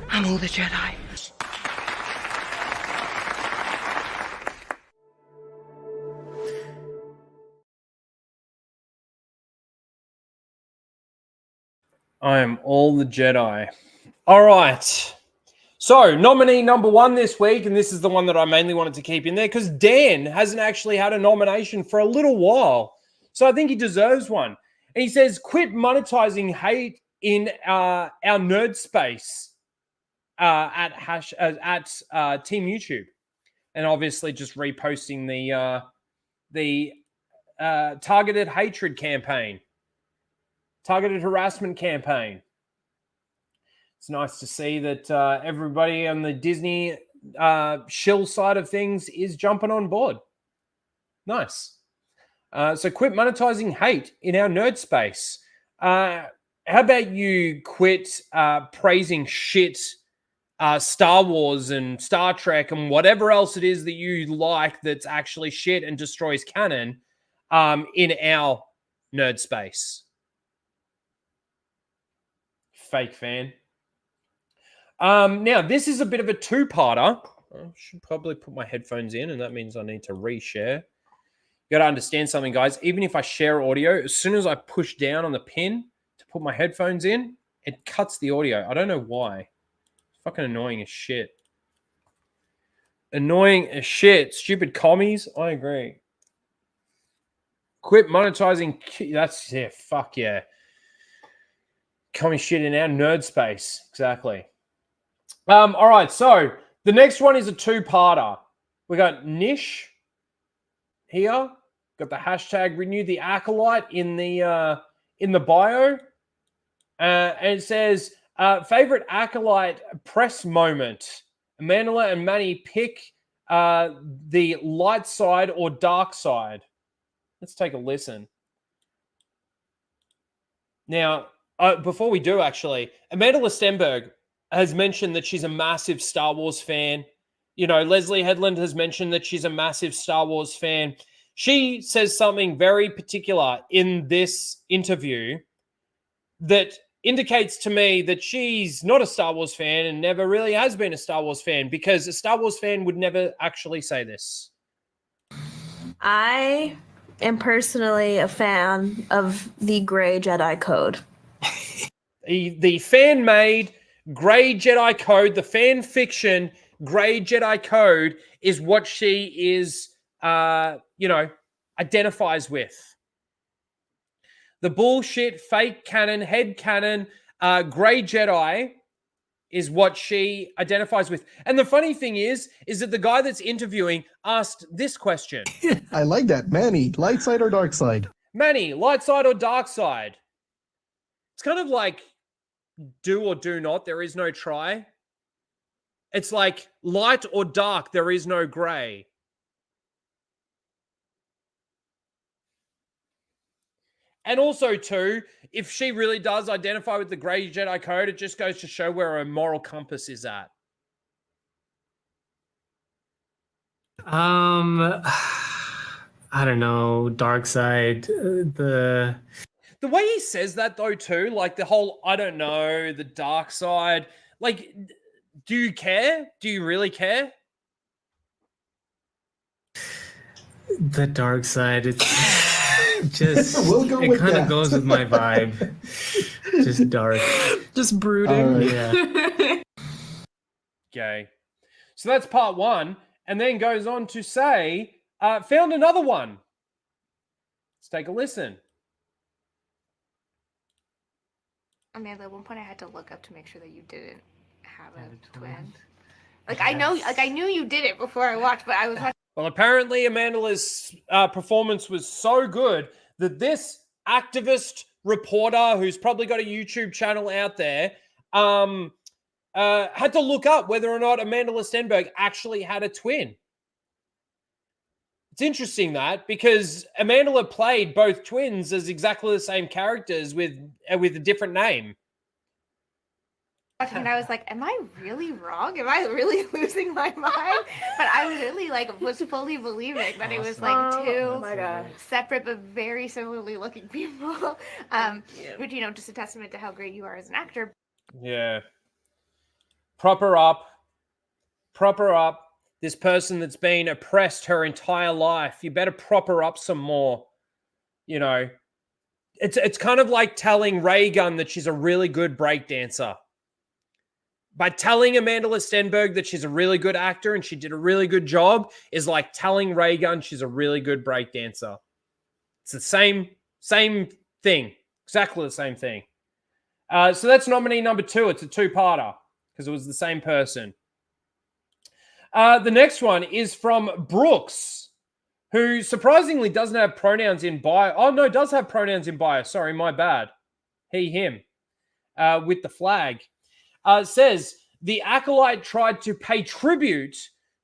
I'm all the Jedi. I am all the Jedi. All right. So, nominee number one this week, and this is the one that I mainly wanted to keep in there because Dan hasn't actually had a nomination for a little while. So, I think he deserves one. And he says, quit monetizing hate in our nerd space at Team YouTube. And obviously just reposting the targeted hatred campaign, targeted harassment campaign. It's nice to see that everybody on the Disney Shills side of things is jumping on board. Nice. So quit monetizing hate in our nerd space. How about you quit praising shit Star Wars and Star Trek and whatever else it is that you like that's actually shit and destroys canon in our nerd space? Fake fan. Now, this is a bit of a two-parter. I should probably put my headphones in, and that means I need to reshare. You got to understand something, guys. Even if I share audio, as soon as I push down on the pin to put my headphones in, it cuts the audio. I don't know why. It's fucking annoying as shit. Annoying as shit. Stupid commies. I agree. Quit monetizing. That's, yeah, fuck yeah. Commie shit in our nerd space. Exactly. All right, so the next one is a two-parter. We got Nish here. Got the hashtag renew the Acolyte in the bio. And it says, favorite Acolyte press moment. Amanda and Manny pick the light side or dark side. Let's take a listen. Now, before we do, actually, Amanda Stenberg has mentioned that she's a massive Star Wars fan. You know, Leslie Headland has mentioned that she's a massive Star Wars fan. She says something very particular in this interview that indicates to me that she's not a Star Wars fan and never really has been a Star Wars fan, because a Star Wars fan would never actually say this. I am personally a fan of the Grey Jedi Code. The fan-made Grey Jedi Code, the fan fiction Grey Jedi Code is what she is, identifies with. The bullshit, fake canon, head canon, Grey Jedi is what she identifies with. And the funny thing is that the guy that's interviewing asked this question. I like that. Manny, light side or dark side? Manny, light side or dark side? It's kind of like do or do not. There is no try. It's like light or dark. There is no gray. And also, too, if she really does identify with the Grey Jedi Code, it just goes to show where her moral compass is at. I don't know, dark side. The way he says that, though, too, like the whole, I don't know, the dark side, like, do you care? Do you really care? The dark side, it's just, We'll it kind of goes with my vibe. Just dark. Just brooding. Yeah. Okay. So that's part one. And then goes on to say, found another one. Let's take a listen. Amanda, at one point I had to look up to make sure that you didn't have a twin. Like I know, like I knew you did it before I watched, but I was watching. Well, apparently Amanda's performance was so good that this activist reporter, who's probably got a YouTube channel out there, had to look up whether or not Amanda Stenberg actually had a twin. It's interesting that, because Amanda played both twins as exactly the same characters with a different name. And I was like, am I really wrong? Am I really losing my mind? But I really was fully believing that it was like two separate but very similarly looking people. Which, just a testament to how great you are as an actor. Yeah. Proper up. This person that's been oppressed her entire life. You better prop her up some more. It's kind of like telling Reagan that she's a really good breakdancer. By telling Amanda Stenberg that she's a really good actor and she did a really good job is like telling Reagan she's a really good breakdancer. It's the same thing. Exactly the same thing. So that's nominee number 2. It's a two-parter because it was the same person. The next one is from Brooks, who surprisingly doesn't have pronouns in bio. Oh, no, does have pronouns in bio. Sorry, my bad. He, him, with the flag. Says, the Acolyte tried to pay tribute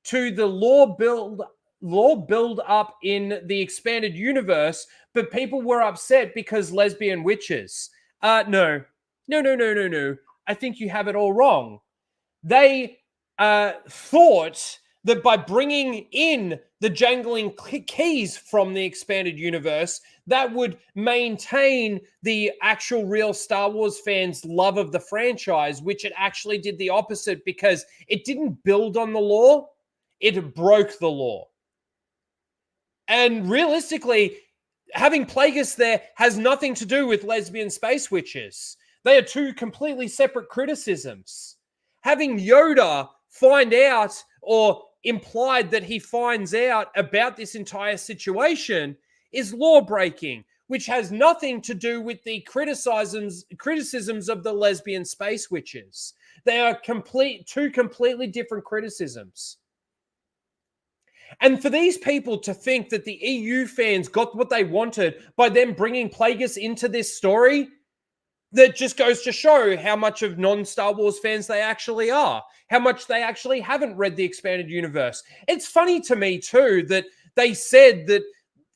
to the lore build up in the expanded universe, but people were upset because lesbian witches. No. I think you have it all wrong. They thought that by bringing in the jangling keys from the expanded universe, that would maintain the actual real Star Wars fans' love of the franchise, which it actually did the opposite because it didn't build on the lore, it broke the lore. And realistically, having Plagueis there has nothing to do with lesbian space witches. They are two completely separate criticisms. Having Yoda find out or implied that he finds out about this entire situation is law breaking, which has nothing to do with the criticisms of the lesbian space witches. They are two completely different criticisms. And for these people to think that the EU fans got what they wanted by them bringing Plagueis into this story, that just goes to show how much of non-Star Wars fans they actually are, how much they actually haven't read the expanded universe. It's funny to me, too, that they said that,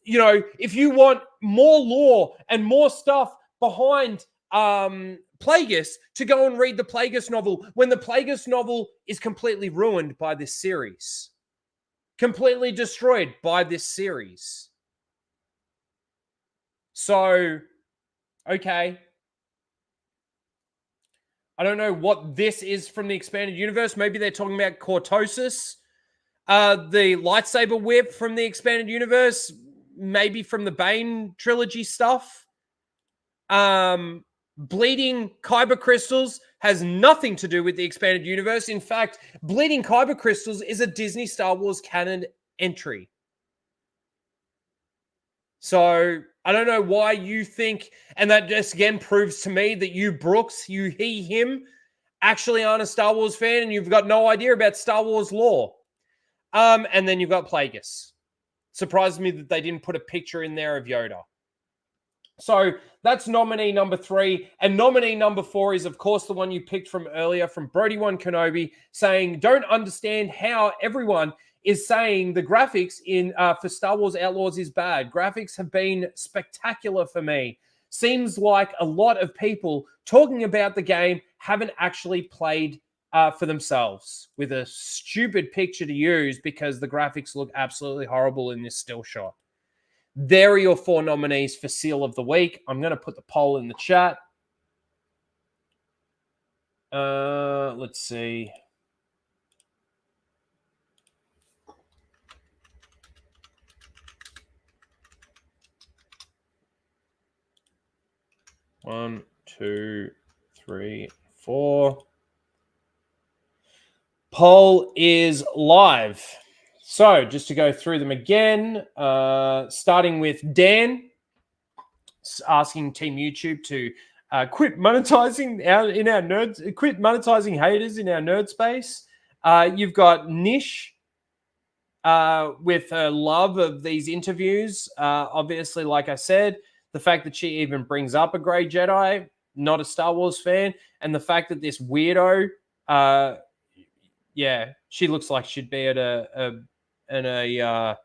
if you want more lore and more stuff behind Plagueis, to go and read the Plagueis novel, when the Plagueis novel is completely ruined by this series. Completely destroyed by this series. So, okay. I don't know what this is from the expanded universe. Maybe they're talking about Cortosis. The lightsaber whip from the expanded universe. Maybe from the Bane trilogy stuff. Bleeding kyber crystals has nothing to do with the expanded universe. In fact, bleeding kyber crystals is a Disney Star Wars canon entry. So I don't know why you think, and that just again proves to me that you, Brooks, you, he, him, actually aren't a Star Wars fan and you've got no idea about Star Wars lore. And then you've got Plagueis. Surprised me that they didn't put a picture in there of Yoda. So that's nominee number 3. And nominee number 4 is, of course, the one you picked from earlier from Brody1 Kenobi, saying, don't understand how everyone is saying the graphics for Star Wars Outlaws is bad. Graphics have been spectacular for me. Seems like a lot of people talking about the game haven't actually played for themselves with a stupid picture to use because the graphics look absolutely horrible in this still shot. There are your 4 nominees for Seal of the Week. I'm going to put the poll in the chat. Let's see. One, 2, 3, 4. Poll is live. So just to go through them again, starting with Dan, asking Team YouTube to Quit monetizing quit monetizing haters in our nerd space. You've got Nish with her love of these interviews. Obviously, like I said, the fact that she even brings up a Grey Jedi, not a Star Wars fan, and the fact that this weirdo, she looks like she'd be at a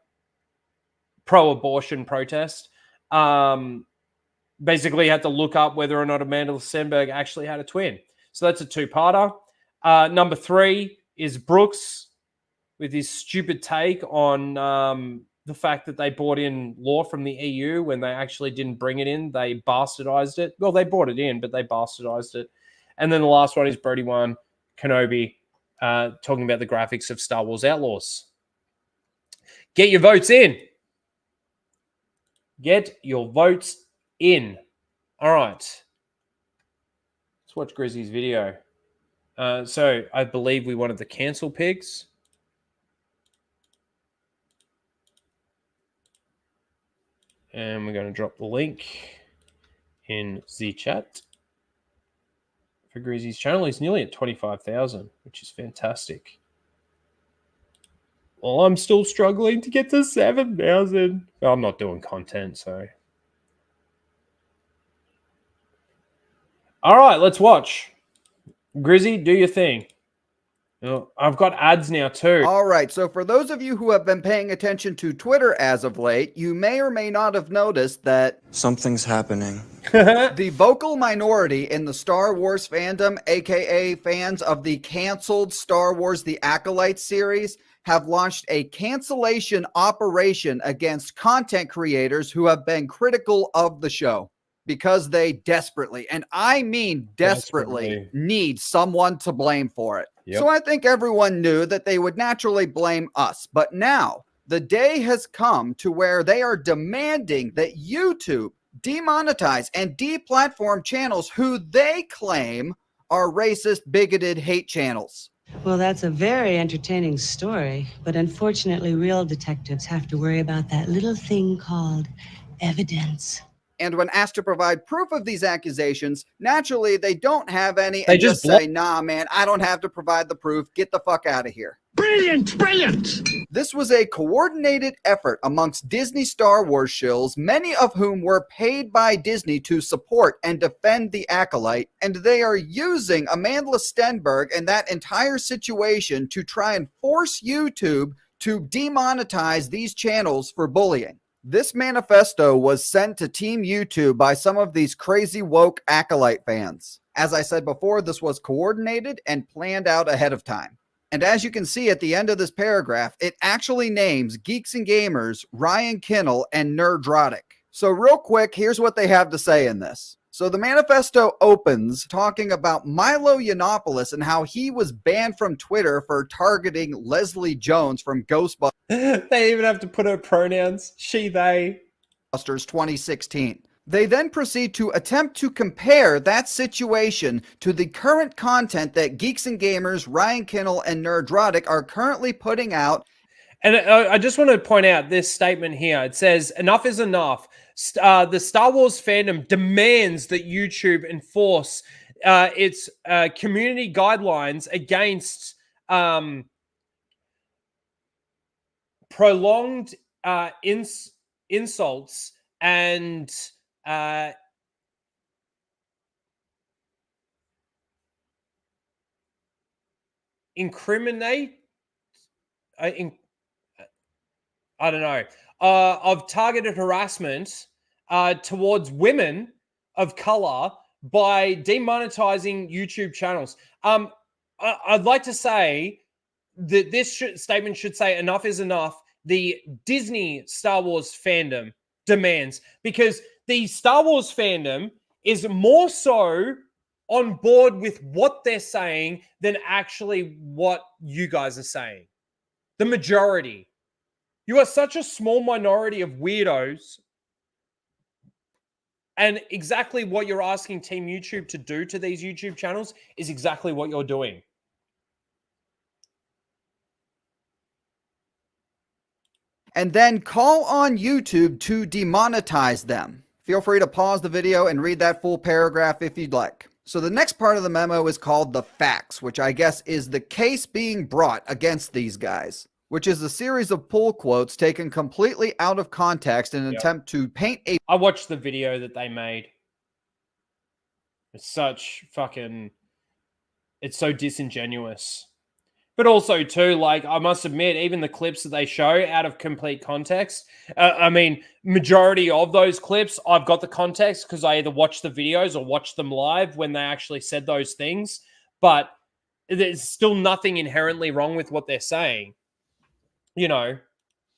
pro-abortion protest. Basically had to look up whether or not Amanda Stenberg actually had a twin. So that's a two-parter. Number 3 is Brooks with his stupid take on the fact that they brought in law from the EU when they actually didn't bring it in. They bastardized it. Well, they brought it in, but they bastardized it. And then the last one is Brody One Kenobi talking about the graphics of Star Wars Outlaws. Get your votes in. Get your votes in. All right. Let's watch Grizzy's video. So I believe we wanted the cancel pigs. And we're going to drop the link in the chat for Grizzy's channel. He's nearly at 25,000, which is fantastic. Well, I'm still struggling to get to 7,000. I'm not doing content, so. All right, let's watch. Grizzy, do your thing. Oh, I've got ads now too. All right, so for those of you who have been paying attention to Twitter as of late, you may or may not have noticed that something's happening. The vocal minority in the Star Wars fandom, aka fans of the canceled Star Wars The Acolyte series, have launched a cancellation operation against content creators who have been critical of the show because they desperately, and I mean desperately, need someone to blame for it. Yep. So I think everyone knew that they would naturally blame us. But now the day has come to where they are demanding that YouTube demonetize and deplatform channels who they claim are racist, bigoted hate channels. Well, that's a very entertaining story, but unfortunately, real detectives have to worry about that little thing called evidence. And when asked to provide proof of these accusations, naturally, they don't have any They and just just say, nah, man, I don't have to provide the proof. Get the fuck out of here. Brilliant, brilliant! This was a coordinated effort amongst Disney Star Wars shills, many of whom were paid by Disney to support and defend the Acolyte, and they are using Amanda Stenberg and that entire situation to try and force YouTube to demonetize these channels for bullying. This manifesto was sent to Team YouTube by some of these crazy woke Acolyte fans. As I said before, this was coordinated and planned out ahead of time. And as you can see at the end of this paragraph, it actually names Geeks and Gamers, Ryan Kinnell, and Nerdrotic. So real quick, here's what they have to say in this. So the manifesto opens talking about Milo Yiannopoulos and how he was banned from Twitter for targeting Leslie Jones from Ghostbusters. They even have to put her pronouns, she, they. 2016. They then proceed to attempt to compare that situation to the current content that Geeks and Gamers, Ryan Kinnell, and Nerdrotic are currently putting out. And I just want to point out this statement here. It says, enough is enough. The Star Wars fandom demands that YouTube enforce its community guidelines against prolonged insults and incriminate I don't know, of targeted harassment towards women of color by demonetizing YouTube channels. I'd like to say that this statement should say enough is enough. The Disney Star Wars fandom demands, because the Star Wars fandom is more so on board with what they're saying than actually what you guys are saying. The majority. You are such a small minority of weirdos. And exactly what you're asking Team YouTube to do to these YouTube channels is exactly what you're doing. And then call on YouTube to demonetize them. Feel free to pause the video and read that full paragraph if you'd like. So the next part of the memo is called the facts, which I guess is the case being brought against these guys, which is a series of pull quotes taken completely out of context in an attempt to paint a... I watched the video that they made. It's such fucking... It's so disingenuous. But also, too, like, I must admit, even the clips that they show out of complete context, I mean, majority of those clips, I've got the context because I either watched the videos or watched them live when they actually said those things. But there's still nothing inherently wrong with what they're saying. You know.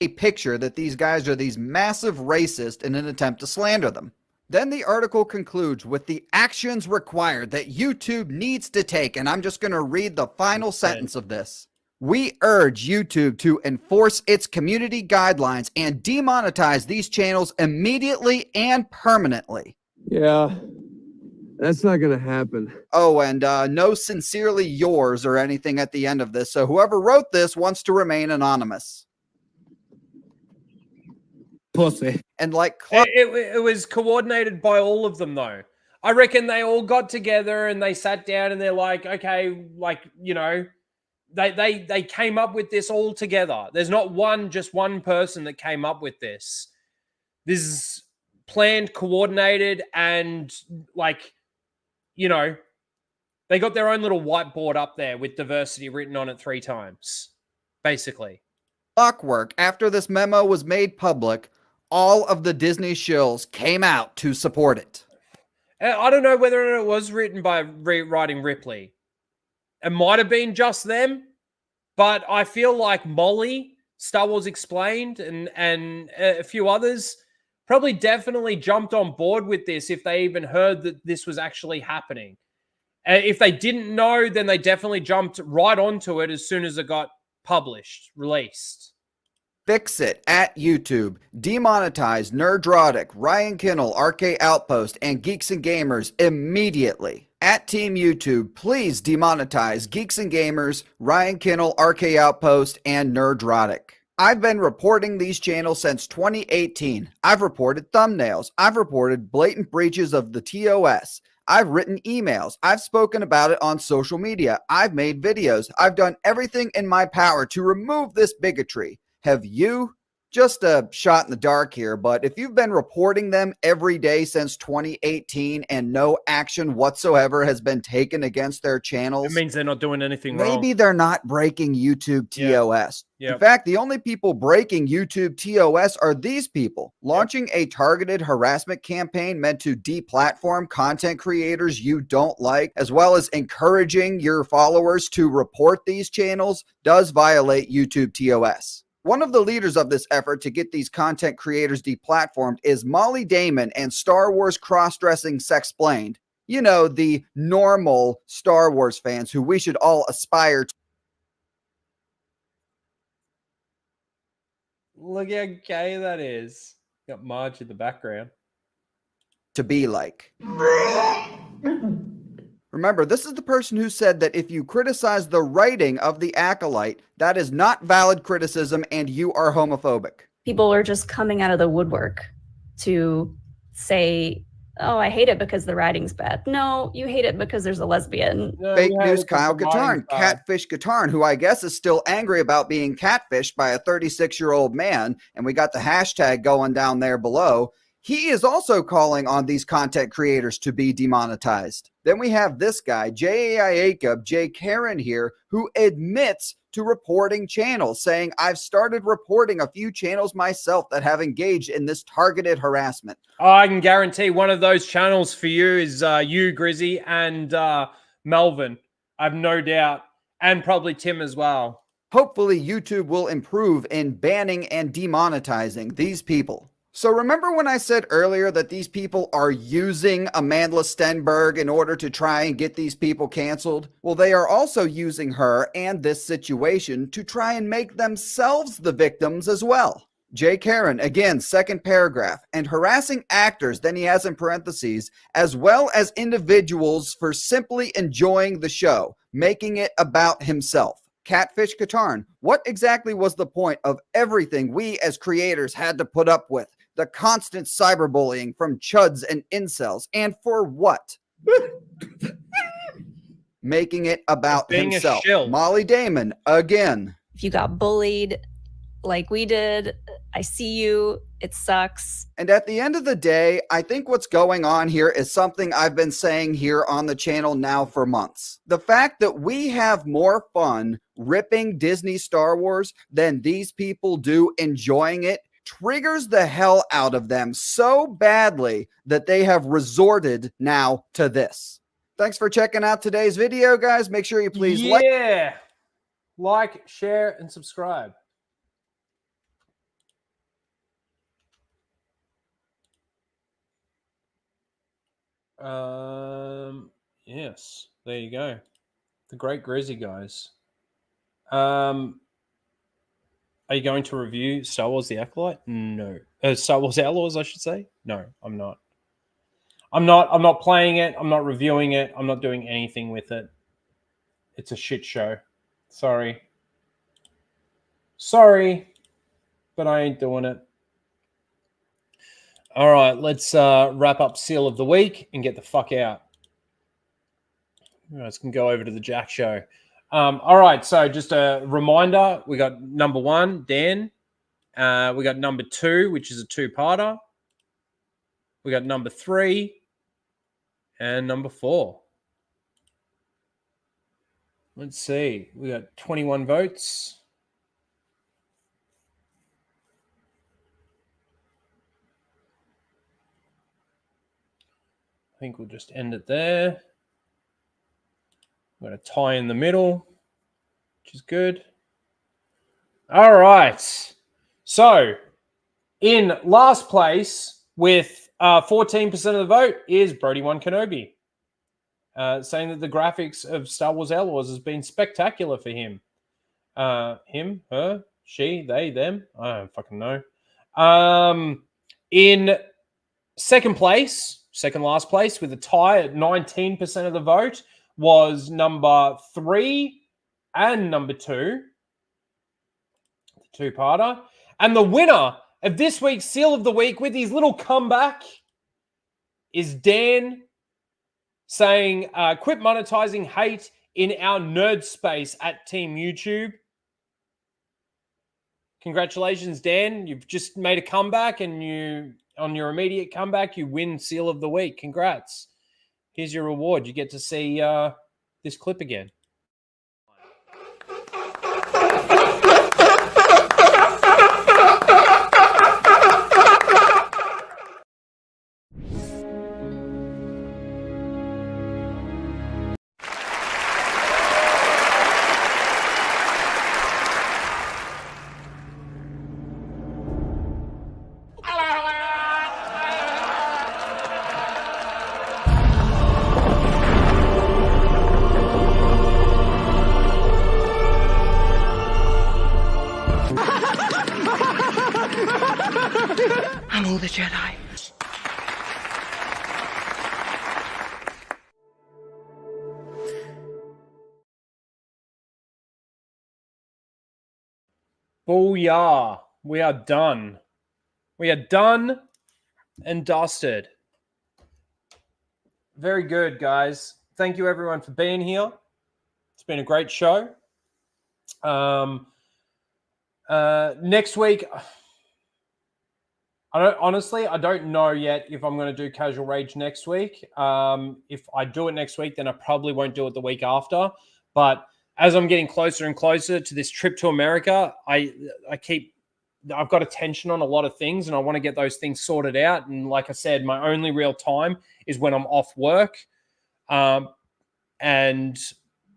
A picture that these guys are these massive racists in an attempt to slander them. Then the article concludes with the actions required that YouTube needs to take, and I'm just going to read the final sentence of this. We urge YouTube to enforce its community guidelines and demonetize these channels immediately and permanently. Yeah, that's not going to happen. Oh, and no sincerely yours or anything at the end of this, so whoever wrote this wants to remain anonymous. Pussy. And like it was coordinated by all of them, though. I reckon they all got together and they sat down and they're like, okay, like, you know, they came up with this all together. There's not just one person that came up with this. This is planned, coordinated, and like, you know, they got their own little whiteboard up there with diversity written on it 3 times, basically. Clockwork, after this memo was made public, all of the Disney shills came out to support it. I don't know whether or not it was written by rewriting Ripley. It might have been just them, but I feel like Molly, Star Wars Explained, and a few others probably definitely jumped on board with this if they even heard that this was actually happening. If they didn't know, then they definitely jumped right onto it as soon as it got published, released. Fix it at YouTube. Demonetize Nerdrotic, Ryan Kinnell, RK Outpost, and Geeks and Gamers immediately. At Team YouTube, please demonetize Geeks and Gamers, Ryan Kinnell, RK Outpost, and Nerdrotic. I've been reporting these channels since 2018. I've reported thumbnails. I've reported blatant breaches of the TOS. I've written emails. I've spoken about it on social media. I've made videos. I've done everything in my power to remove this bigotry. Have you? Just a shot in the dark here, but if you've been reporting them every day since 2018 and no action whatsoever has been taken against their channels, it means they're not doing anything wrong. Maybe they're not breaking YouTube TOS. Yeah. In fact, the only people breaking YouTube TOS are these people, launching a targeted harassment campaign meant to deplatform content creators you don't like, as well as encouraging your followers to report these channels, does violate YouTube TOS. One of the leaders of this effort to get these content creators deplatformed is Molly Damon and Star Wars Cross-Dressing Sexplained. You know, the normal Star Wars fans who we should all aspire to. Look how gay that is. Got Marge in the background. To be like. Remember, this is the person who said that if you criticize the writing of the Acolyte, that is not valid criticism and you are homophobic. People are just coming out of the woodwork to say, oh, I hate it because the writing's bad. No, you hate it because there's a lesbian. Fake news Kyle Katarn, Catfish Katarn, who I guess is still angry about being catfished by a 36-year-old man, and we got the hashtag going down there below. He is also calling on these content creators to be demonetized. Then we have this guy, Jay Karen here, who admits to reporting channels, saying, I've started reporting a few channels myself that have engaged in this targeted harassment. I can guarantee one of those channels for you is you, Grizzy, and Melvin. I have no doubt. And probably Tim as well. Hopefully YouTube will improve in banning and demonetizing these people. So remember when I said earlier that these people are using Amanda Stenberg in order to try and get these people canceled? Well, they are also using her and this situation to try and make themselves the victims as well. Jay Karen, again, second paragraph, and harassing actors, then he has in parentheses, as well as individuals for simply enjoying the show, making it about himself. Catfish Katarn, what exactly was the point of everything we as creators had to put up with? the constant cyberbullying from chuds and incels. And for what? Making it about being himself. a shill. Molly Damon, again. If you got bullied like we did, I see you. It sucks. And at the end of the day, I think what's going on here is something I've been saying here on the channel now for months. The fact that we have more fun ripping Disney Star Wars than these people do enjoying it triggers the hell out of them so badly that they have resorted now to this. Thanks for checking out today's video, guys. Make sure you please like, share, and subscribe. Yes, there you go. The Great Grizzy guys. Are you going to review Star Wars The Acolyte? No. Star Wars Outlaws, I should say. No, I'm not. I'm not playing it. I'm not reviewing it. I'm not doing anything with it. It's a shit show. Sorry. Sorry, but I ain't doing it. All right, let's wrap up Seal of the Week and get the fuck out. Let's can go over to the Jack Show. All right, so just a reminder, we got number 1, Dan. We got number 2, which is a 2-parter. We got number 3 and number 4. Let's see. We got 21 votes. I think we'll just end it there. We're going to tie in the middle, which is good. All right. So, in last place with 14% of the vote is Brody One Kenobi, saying that the graphics of Star Wars Outlaws has been spectacular for him. Him, her, she, they, them. I don't fucking know. In second last place with a tie at 19% of the vote was number 3 and number 2, the 2-parter. And the winner of this week's Seal of the Week with his little comeback is Dan, saying, quit monetizing hate in our nerd space at Team YouTube. Congratulations, Dan. You've just made a comeback, and on your immediate comeback, you win Seal of the Week. Congrats. Here's your reward. You get to see this clip again. Among the Jedi. Booyah. We are done. We are done and dusted. Very good, guys. Thank you, everyone, for being here. It's been a great show. Next week, I don't know yet if I'm going to do Casual Rage next week. If I do it next week, then I probably won't do it the week after. But as I'm getting closer and closer to this trip to America, I've got attention on a lot of things, and I want to get those things sorted out. And like I said, my only real time is when I'm off work. And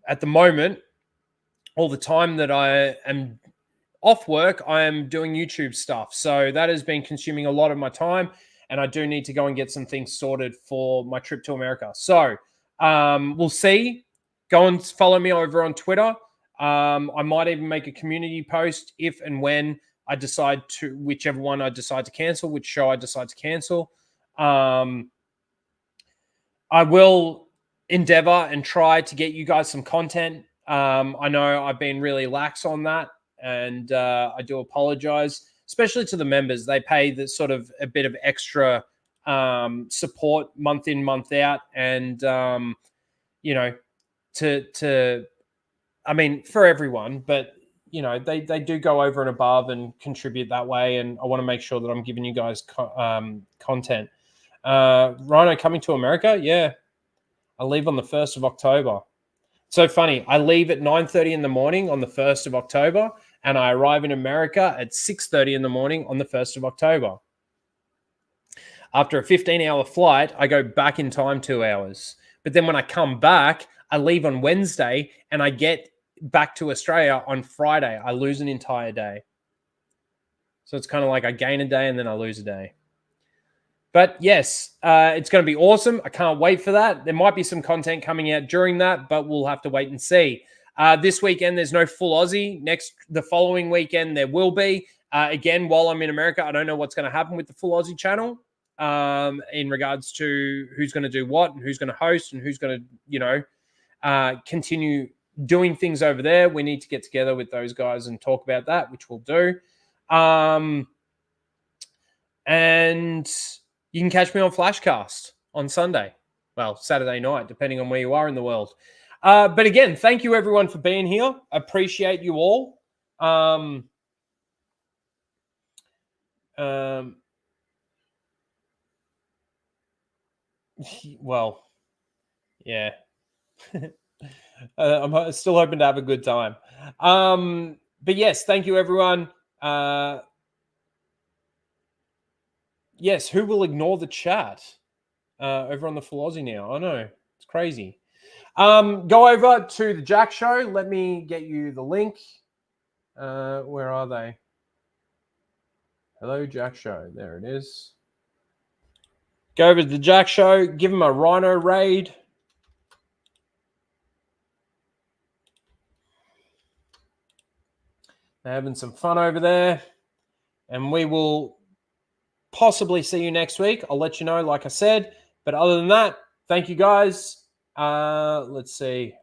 at the moment, all the time that I am off work, I am doing YouTube stuff. So that has been consuming a lot of my time, and I do need to go and get some things sorted for my trip to America. So we'll see. Go and follow me over on Twitter. I might even make a community post if and when I decide to, whichever one I decide to cancel, which show I decide to cancel. I will endeavor and try to get you guys some content. I know I've been really lax on that, and I do apologize. especially to the members. They pay the sort of a bit of extra support month in, month out, and you know, I mean, for everyone, but you know, they do go over and above and contribute that way, and I want to make sure that I'm giving you guys content. Rhino coming to America, yeah, I leave on the 1st of October. So funny, I leave at 9:30 in the morning on the 1st of October, and I arrive in America at 6:30 in the morning on the 1st of October. After a 15-hour flight, I go back in time 2 hours. But then when I come back, I leave on Wednesday, and I get back to Australia on Friday. I lose an entire day. So it's kind of like I gain a day and then I lose a day. But yes, it's going to be awesome. I can't wait for that. There might be some content coming out during that, but we'll have to wait and see. This weekend, there's no full Aussie. The following weekend, there will be. Again, while I'm in America, I don't know what's going to happen with the full Aussie channel in regards to who's going to do what and who's going to host and who's going to, you know, continue doing things over there. We need to get together with those guys and talk about that, which we'll do. And you can catch me on Flashcast on Sunday. Well, Saturday night, depending on where you are in the world. But again, thank you everyone for being here. Appreciate you all. Well, yeah. I'm still hoping to have a good time. But yes, thank you, everyone. Yes, who will ignore the chat over on the Full Aussie now? I know, it's crazy. Go over to the Jack Show. Let me get you the link. Where are they? Hello, Jack Show. There it is. Go over to the Jack Show. Give them a Rhino raid. They're having some fun over there. And we will possibly see you next week. I'll let you know, like I said. But other than that, thank you guys. Let's see.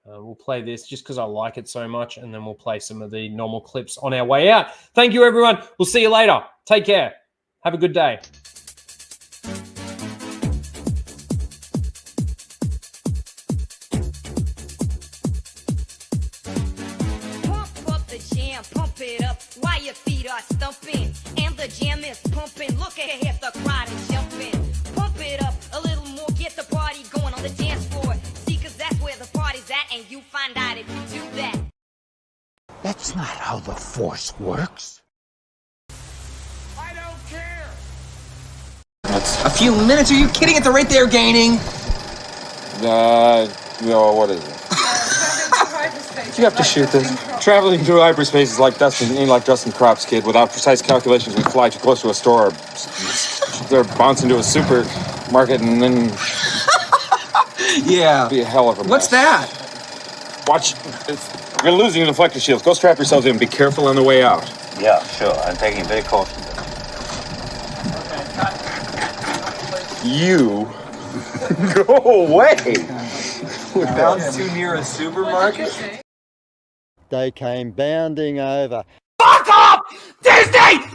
We'll play this just because I like it so much, and then we'll play some of the normal clips on our way out. Thank you, everyone. We'll see you later. Take care. Have a good day. Pump up the jam, pump it up while your feet are stumping. And the jam is pumping. Look ahead, the crowd is jumping. Pump it up a little more, get the party going on the dance floor. See, cause that's where the party's at, and you find out if you do that. That's not how the Force works. I don't care. That's a few minutes. Are you kidding? At the rate they're gaining. No, what is it? Do you have to shoot this? Traveling through hyperspace is like dusting crops, kid. Without precise calculations, we fly too close to a store. They're bounce into a supermarket and then... Yeah. Be a hell of a mess. What's that? Watch. You're losing your deflector shields. Go strap yourselves in. Be careful on the way out. Yeah, sure. I'm taking very cautious. You go away. Bounce too near a supermarket? They came bounding over. Fuck off! Disney!